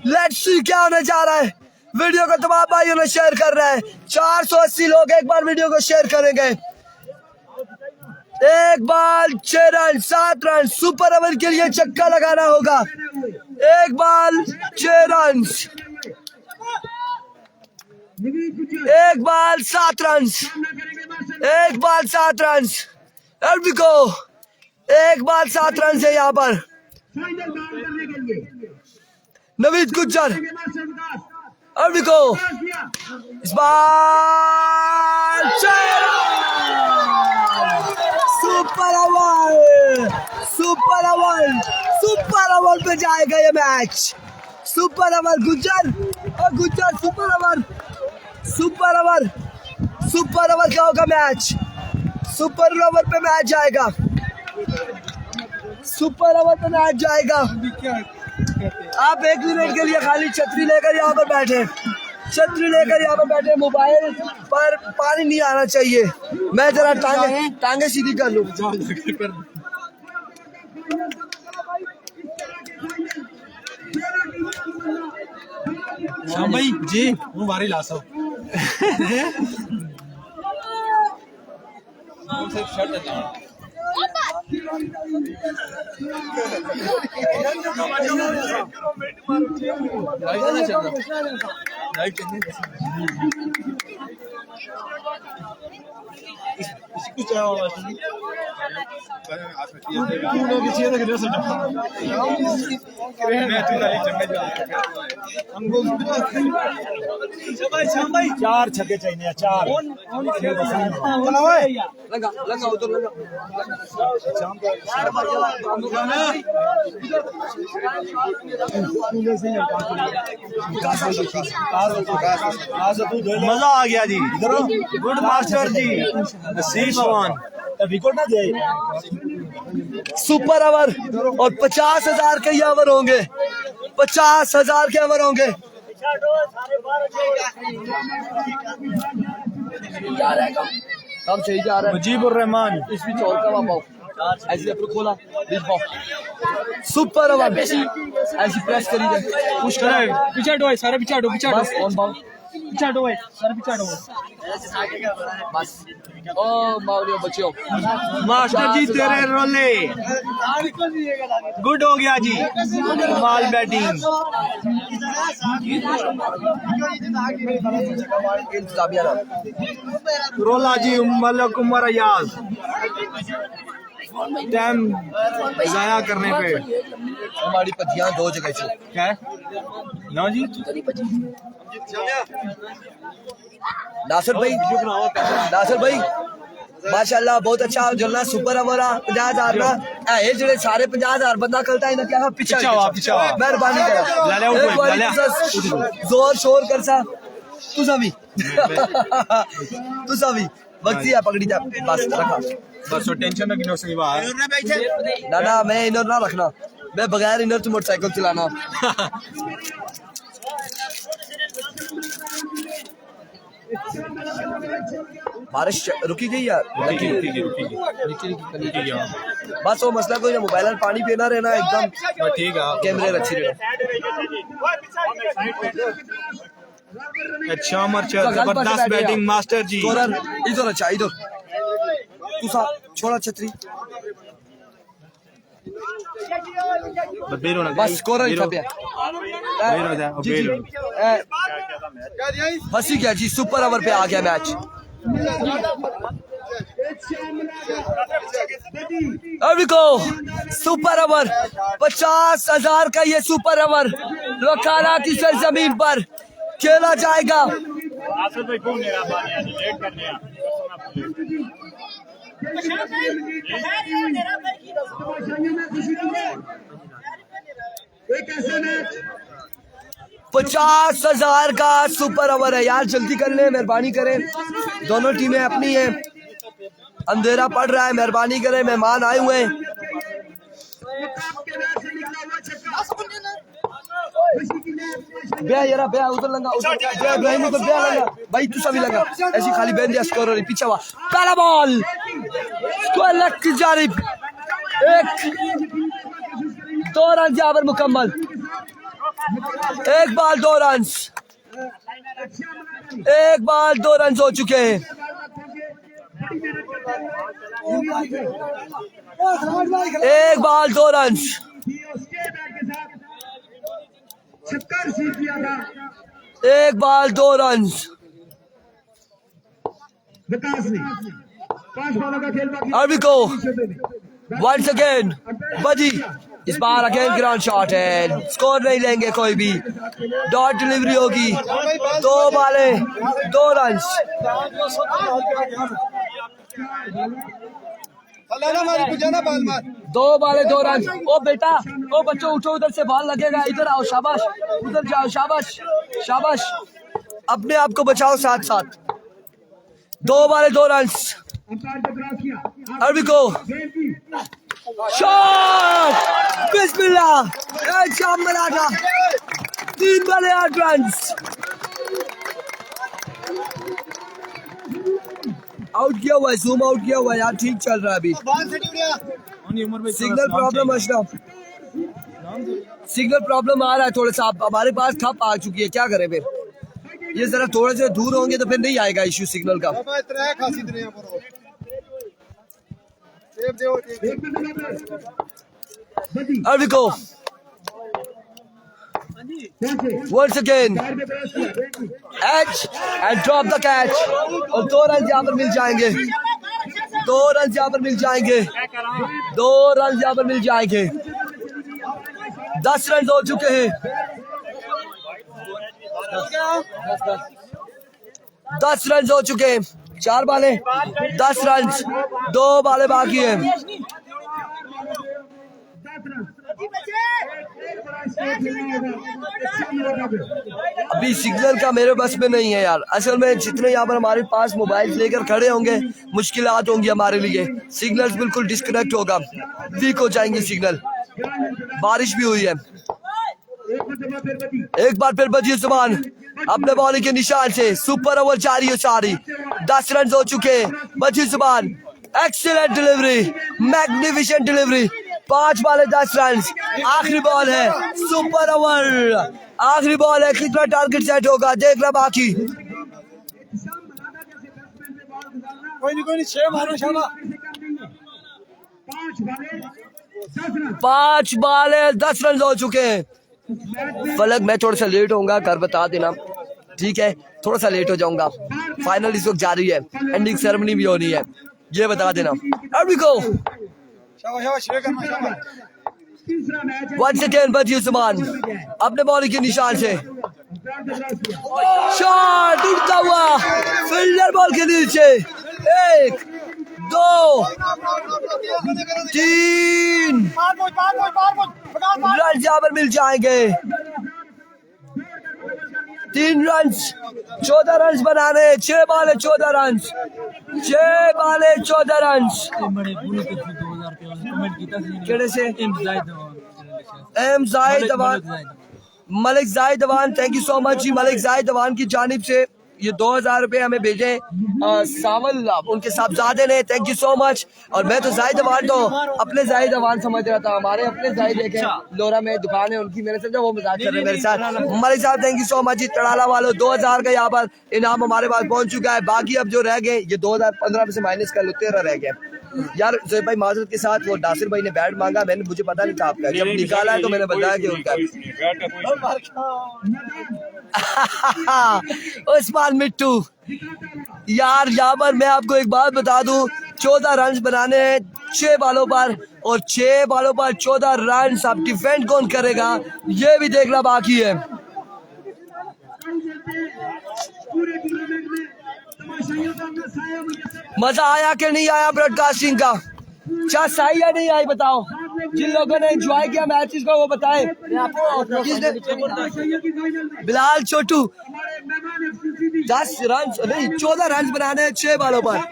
लेट्स सी क्या होने जा रहा है। वीडियो को तमाम भाइयों ने शेयर कर रहा है। 480 लोग एक बार वीडियो को शेयर करेंगे। 1 बाल 6 रन, 7 रन। सुपर ओवर के लिए चक्का लगाना होगा। 1 बाल 6 रन, 1 बाल 7 रन, 1 बाल 7 रन। Here we go. 1 बाल 7 रन है यहाँ पर। Naveed Gujjar. Here we go. इस बार 6 run. Super over, super over, super over पे जाएगा ये मैच। सुपर ओवर गुज्जर और Gujjar super over, super over, super over का होगा मैच। सुपर ओवर पे मैच जाएगा। सुपर ओवर पे मैच जाएगा। आप 1 मिनट के लिए खाली छतरी लेकर यहाँ पर बैठे, छतरी लेकर यहाँ पर बैठे। मोबाइल पर पानी नहीं आना चाहिए। मैं जरा टांगे सीधी कर लूँ। श्याम भाई जी हूँ बारी लासो। चार छक्के चाहिए, चार। लगा लगा उधर लगा। मजा आ गया जी। गुड मास्टर जी, विकेट ना दे। सुपर ओवर और 50,000 के ये ओवर होंगे, 50,000 के ओवर होंगे। कम सही जा रहा है मुजीबुर रहमान। इस बीच और कम पाओ ऐसे अपने खोला बीच पाओ सुपर ओवर ऐसी प्रेस करी जाए पुश करा पीछे हटो सारे, पीछे हटो, पीछे बस ऑन पाओ पीछे हटो सारे, पीछे हटो। बस ओ माउलियो बच्चों मास्टर जी तेरे रोले गुड हो गया जी। कमाल बैटिंग। रोला जी मलक उमर अयाज। टाइम जाया करने पे हमारी पतियां दो जगह से क्या ना जी। नासिर भाई माशाल्लाह बहुत अच्छा जलना सुपर ओवर 50,000 ना ए जेड़े सारे 50,000 बंदा कलता है ना क्या पीछे मेहरबानी करा जोर शोर कर सा तू सभी वक्त ही है पकड़ी जा बस रखा बस टेंशन ना गिनो सही बात ना मैं इनर ना रखना मैं बगैर इनर तो मोटरसाइकिल चलाना बारिश रुकी गई यार बस वो मसला कोई ना मोबाइल में पानी पीना रहना एकदम ठीक है कैमरे अच्छी रहे अच्छा मर्चा जबरदस्त बैटिंग मास्टर जी। इधर अच्छा इधर तू सा छोड़ा छतरी बस स्कोर बस ही क्या जी सुपर ओवर पे आ गया मैच। अभी को सुपर ओवर 50,000 का ये सुपर ओवर लोकाना की सरजमीन पर खेला जाएगा। एक ऐसा मैच 50,000 का सुपर ओवर है यार जल्दी कर ले मेहरबानी करें दोनों टीमें अपनी हैं अंधेरा पड़ रहा है मेहरबानी करें मेहमान आए हुए हैं। ब्या उधर लगा इब्राहिम उधर ब्या लगा भाई तू सभी लगा ऐसी खाली बेन दिया स्कोर और पीछे हुआ पहला बॉल स्कोर लग की जानिब एक 2 रन जावर मुकम्मल एक बॉल 2 रन हो चुके हैं। एक बॉल 2 रन छक्कर सीख किया था एक बॉल 2 रन विकास ने 5 बॉलों का खेल बाकी अभी को वंस अगेन बजी इस बार अगेन ग्राउंड शॉट है स्कोर नहीं लेंगे कोई भी डॉट डिलीवरी होगी 2 बाले 2 रन 2 बाले 2 रन ओ बेटा ओ बच्चों उठो उधर से बॉल लगेगा इधर आओ शाबाश उधर जाओ शाबाश शाबाश अपने आप को बचाओ साथ साथ 2 बाले 2 रन अंपायर को क्रॉस किया अभी को शॉट बिस्मिल्लाह शाम मराठा 3 बाले 8 रन आउट किया हुआ है जूम आउट किया हुआ है यार ठीक चल रहा है अभी signal problem Ashraf signal problem आ रहा है थोड़ा सा हमारे पास खप आ चुकी है क्या करें फिर ये जरा थोड़े से दूर होंगे तो फिर नहीं आएगा इश्यू सिग्नल का अभी को Once again, edge and drop the catch. और 2 रन यहाँ पर मिल जाएंगे, 2 रन यहाँ पर मिल जाएंगे, 2 रन यहाँ पर मिल जाएंगे। 10 रन हो चुके हैं, 10 रन हो चुके हैं। 4 बालें 10 रन, 2 बालें बाकी हैं। अभी सिग्नल का मेरे बस में नहीं है यार। असल में जितने यहाँ पर हमारे पास मोबाइल लेकर खड़े होंगे मुश्किलात होंगी हमारे लिए। सिग्नल बिल्कुल डिस्कनेक्ट होगा, वीक हो जाएंगे सिग्नल। बारिश भी हुई है। एक बार फिर बजी उस्मान अपने बॉलिंग के निशान से सुपर ओवर जारी है सारी। 10 रन हो चुके। बजी Usman excellent delivery, magnificent delivery. 5 बालें 10 रन। आखिरी बॉल है, सुपर ओवर आखिरी बॉल है। कितना टारगेट सेट होगा देखना बाकी। कोई नहीं 6 मारो शाबाश। 5 बालें 10 रन हो चुके हैं। फलक मैं थोड़ा सा लेट होऊंगा, घर बता देना ठीक है, थोड़ा सा लेट हो जाऊंगा। फाइनल इस वक्त जारी है, एंडिंग सेरेमनी भी होनी है, ये बता देना। Here we go. Once again बजी उस्मान अपने बॉलिंग के निशान से शॉट उड़ता हुआ फील्डर बॉल के नीचे। 1 2 3 रन यहाँ पर मिल जाएंगे। 3 रन, 14 रन बनाने। 6 बाले 14 रन, 6 बाले 14 रन। केड़े से एम Zahid Awan, Malik Zahid Awan, thank you so much ji. Malik Zahid Awan की जानिब से ये 2000 रुपए हमें भेजे सावल उनके साहबजादे ने, थैंक यू सो मच। और मैं तो जाहिद अवान तो अपने जाहिद अवान समझ रहा था, हमारे अपने जाहिद देखे लोरा में दुकान है उनकी, मैंने समझा वो मजाक कर रहे हैं मेरे साथ। मलिक साहब थैंक यू सो मच जी। तड़ाला वालों 2000 का यहाँ पर इनाम हमारे पास पहुंच चुका है। बाकी अब जो रह गए ये 2015 में से माइनस कर लो 13 रह गए यार। जोएब भाई माजरत के साथ वो नासिर भाई ने बैट मांगा, मैंने मुझे पता नहीं था आपका, जब निकाला है तो मैंने बताया कि उनका। उस्मान मिट्टू यार, यहाँ पर मैं आपको एक बात बता दूं, 14 रन बनाने 6 बालों पर, और 6 बालों पर 14 रन। अब डिफेंड कौन करेगा ये भी देखना बाकी है। मजा आया कि नहीं आया ब्रॉडकास्टिंग का? क्या सही या नहीं आई बताओ। जिन लोगों ने एंजॉय किया मैचेस को वो बताएं। बिलाल छोटू 10 रन नहीं 14 रन बनाने 6 बालों पर। हो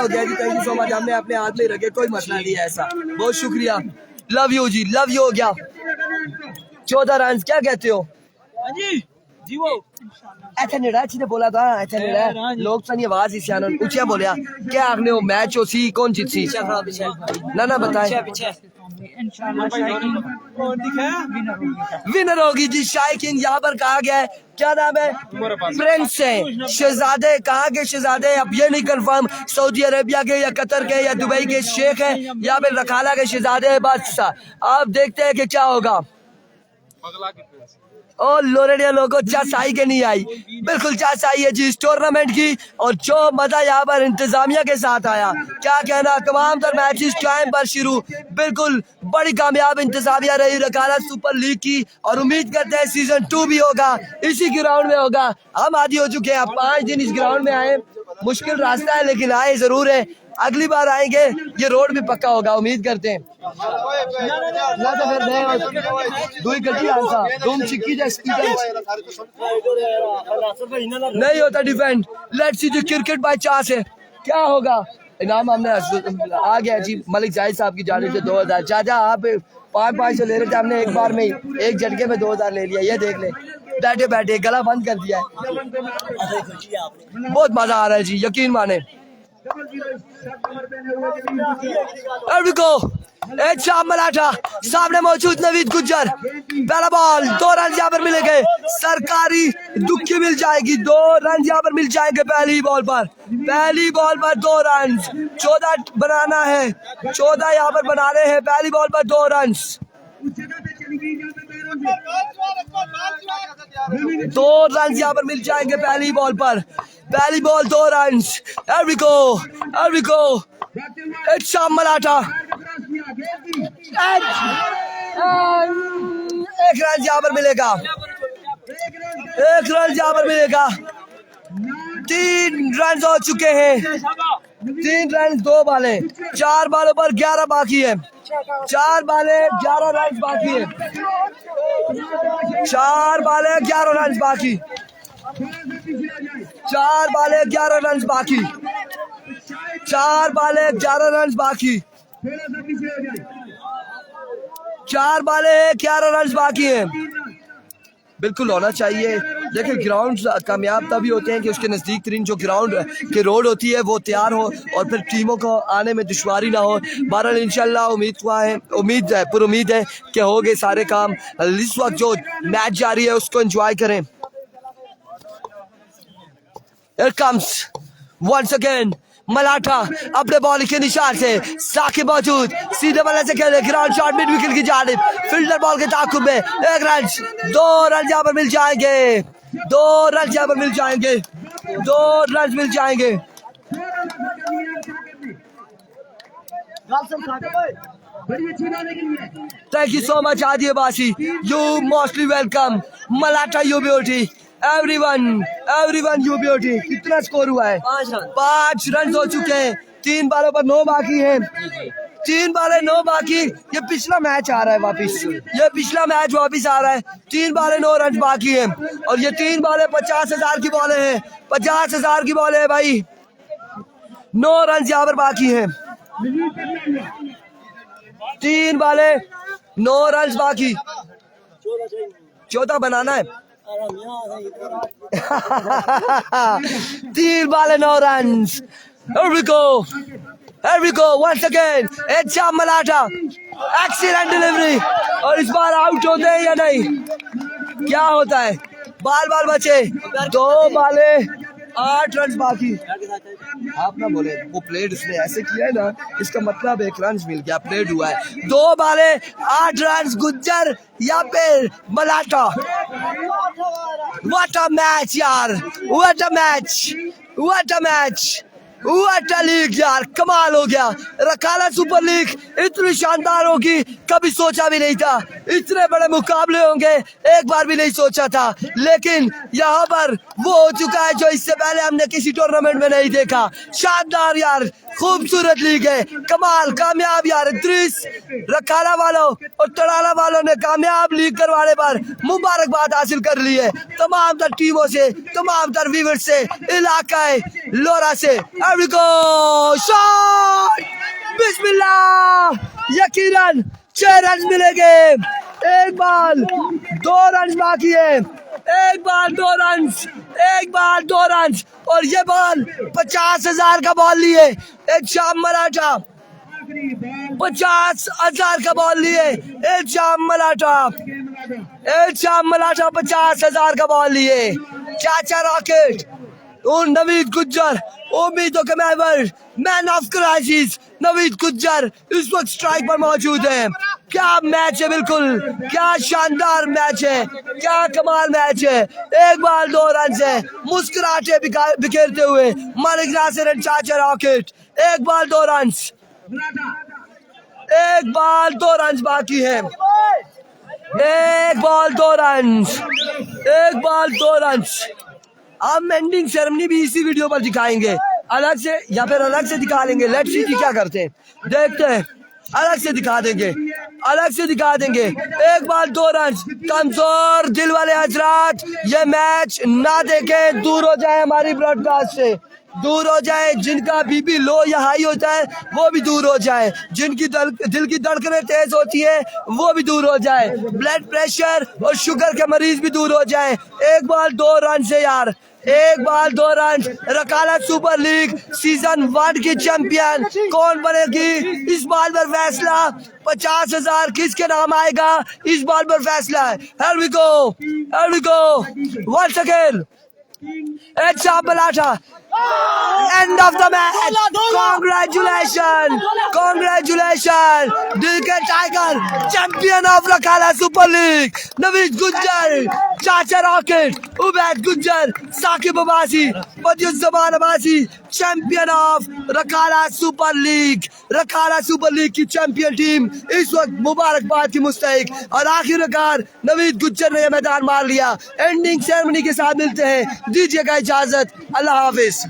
गया जी, थैंक यू सो मच। हमने अपने हाथ में रखे, कोई मसला नहीं है ऐसा, बहुत शुक्रिया। लव यू जी, लव यू। हो गया 14 रन, क्या कहते हो जी? वो ऐसा नेड़ा ने बोला था, ऐसा नेड़ा लोग सनी आवाज इस यान ऊंचा बोलिया क्या आपने वो मैच हो सी कौन जीत सी ना बताए। विनर होगी जी शाही किंग। यहाँ पर कहा गया है, क्या नाम है, प्रिंस है, शहजादे। कहाँ के शहजादे अब ये नहीं कंफर्म, सऊदी अरेबिया के या कतर के या दुबई के शेख है या फिर रखाला के शहजादे है। बस आप देखते हैं कि क्या होगा। और लोरेडिया लोगों चासाई के नहीं आई, बिल्कुल चासाई है जी इस टूर्नामेंट की। और जो मजा यहाँ पर इंतजामिया के साथ आया, क्या कहना। तमाम तर मैचेस टाइम पर शुरू, बिल्कुल बड़ी कामयाब इंतजामिया रही रकाना सुपर लीग की। और उम्मीद करते हैं सीजन 2 भी होगा, इसी ग्राउंड में होगा। हम आदि हो चुके हैं, 5 दिन इस ग्राउंड में आए, मुश्किल रास्ता है लेकिन आए जरूर है। अगली बार आएंगे ये रोड भी पक्का होगा, उम्मीद करते हैं। नहीं होता defend. Let's see the cricket by chance है, क्या होगा। इनाम हमने आ गया जी मलिक जाहिद साहब की जानिब से 2000। चाचा आप 5-5 ले रहे थे, हमने एक बार में एक झटके में 2000 ले लिया। ये देख ले, बैठे बैठे गला बंद कर दिया है। बहुत मजा आ रहा है जी, यकीन माने। मराठा सामने मौजूद नवीद गुज्जर, पहला बॉल 2 रन यहाँ पर मिलेंगे। सरकारी दुखी मिल जाएगी, 2 रन यहाँ पर मिल जाएंगे पहली बॉल पर। 2 रन, 14 बनाना है, 14 यहाँ पर बनाने हैं। पहली बॉल पर 2 रन। 2 रन यहाँ पर मिल जाएंगे पहली बॉल पर। पहली ball 2 run. Here we go. It's Sham Malata. एक रन यहाँ पर मिलेगा। 3 रन हो चुके हैं। 3 रन 2 बालें। 4 बालों पर 11 बाकी है। 4 बालें 11 रन बाकी है। 4 बालें 11 रन बाकी। 4 बालें 11 रन बाकी। 4 बालें 11 रन बाकी। 4 बालें 11 रन बाकी है। बिल्कुल होना चाहिए। देखिए ग्राउंड कामयाब तभी होते हैं कि उसके नज़दीक तरीन जो ग्राउंड के रोड होती है वो तैयार हो और फिर टीमों को आने में दुश्वारी ना हो। बहरहाल इंशाल्लाह उम्मीद है कि हो गए सारे काम। इस वक्त जो मैच जारी है उसको एंजॉय करें। Here comes once again मलाठा अपने बॉल के निशान से साकिब मौजूद सीधे बल्ले से खेले ग्राउंड शॉट मिड विकेट की जानिब फील्डर बॉल के ताकुब में 1 रन 2 रन यहाँ पर मिल जाएंगे। 2 रन यहाँ पर मिल जाएंगे। 2 रन मिल जाएंगे। Thank you so much आदि Abbasi. You mostly welcome मलाठा you beauty। Everyone you beauty। कितना स्कोर हुआ है? 5 रन हो चुके हैं। 3 बालों पर 9 बाकी हैं। 3 बालें 9 बाकी। ये पिछला मैच आ रहा है वापिस। 3 बालें 9 रन बाकी हैं और ये 3 बालें 50,000 की बॉलें हैं। 50,000 की बॉलें हैं भाई। 9 रन यहाँ पर बाकी हैं। 3 बालें 9 रन बाकी। 14 बनाना है। 3 बालें 9 run. Here we go once again। it's Sham Malata। excellent delivery और इस बार आउट होते हैं या नहीं क्या होता है? बाल बचे। 2 बालें 8 रन बाकी। आप ना बोले वो प्लेड उसने ऐसे किया है ना इसका मतलब 1 रन मिल गया। प्लेड हुआ है। 2 बालें 8 रन गुज्जर या फिर मलाटा। What a match यार। What a लीग यार। कमाल हो गया। रकाला सुपर लीग इतनी शानदार होगी कभी सोचा भी नहीं था। इतने बड़े मुकाबले होंगे एक बार भी नहीं सोचा था। लेकिन यहाँ पर वो हो चुका है जो इससे पहले हमने किसी टूर्नामेंट में नहीं देखा। शानदार यार। खूबसूरत लीग है। कमाल कामयाब यार। रकाला वालों और तड़ाला वालों ने कामयाब लीग करवाने पर मुबारकबाद हासिल कर ली है तमाम तर टीमों से, तमाम तर व्यूअर्स से, इलाकाए लोरा से। Here we go shot. बिस्मिल्लाह। यकीनन 6 रन मिलेंगे। 1 बाल 2 रन बाकी है। 1 बाल 2 रन और ये बॉल 50,000 का बॉल लिए। एक शाम मलाठा 50,000 का बॉल लिए। एक शाम मलाठा 50,000 का बॉल लिए। चाचा रॉकेट और नवीद गुज्जर उम्मीदों के महवर man of crisis Naveed Gujjar इस वक्त स्ट्राइक पर मौजूद है। क्या मैच है। बिल्कुल क्या शानदार मैच है। क्या कमाल मैच है। 1 बाल 2 रन से मुस्कुराहटे बिखेरते हुए मालिक नासिर एंड चाचा रॉकेट। 1 बाल 2 रन। 1 बाल 2 रन बाकी है। 1 बाल 2 रन। हम एंडिंग सेरेमनी भी इसी वीडियो पर दिखाएंगे अलग से या फिर अलग से दिखा लेंगे। लेट्स सी क्या करते हैं देखते हैं। अलग से दिखा देंगे। 1 बाल 2 रन। कमजोर दिल वाले हजरात ये मैच ना देखे दूर हो जाए हमारी ब्रॉडकास्ट से। दूर हो जाए। जिनका बीपी लो या हाई होता है वो भी दूर हो जाए। जिनकी दिल की धड़कनें तेज होती है वो भी दूर हो जाए। ब्लड प्रेशर और शुगर के मरीज भी दूर हो जाए। 1 बाल 2 रन से यार। 1 बाल 2 रन। रकाला सुपर लीग सीजन 1 की चैंपियन कौन बनेगी इस बाल पर फैसला। 50,000 किसके नाम आएगा इस बाल पर फैसला है। Here we go once again। it's Sham Malata End of the match. Congratulations. दिल के tiger, champion of Rakala super league, Naveed Gujjar, चाचा rocket, Ubaid Gujjar, Saqib Abbasi, Badiuzzaman Abbasi, champion of Rakala super league. Rakala super league की चैंपियन टीम इस वक्त मुबारकबाद की मुस्तहिक, और आखिरकार नवीद गुज्जर ने यह मैदान मार लिया। एंडिंग सेरेमनी के साथ मिलते हैं, दीजिएगा इजाजत, अल्लाह हाफिज।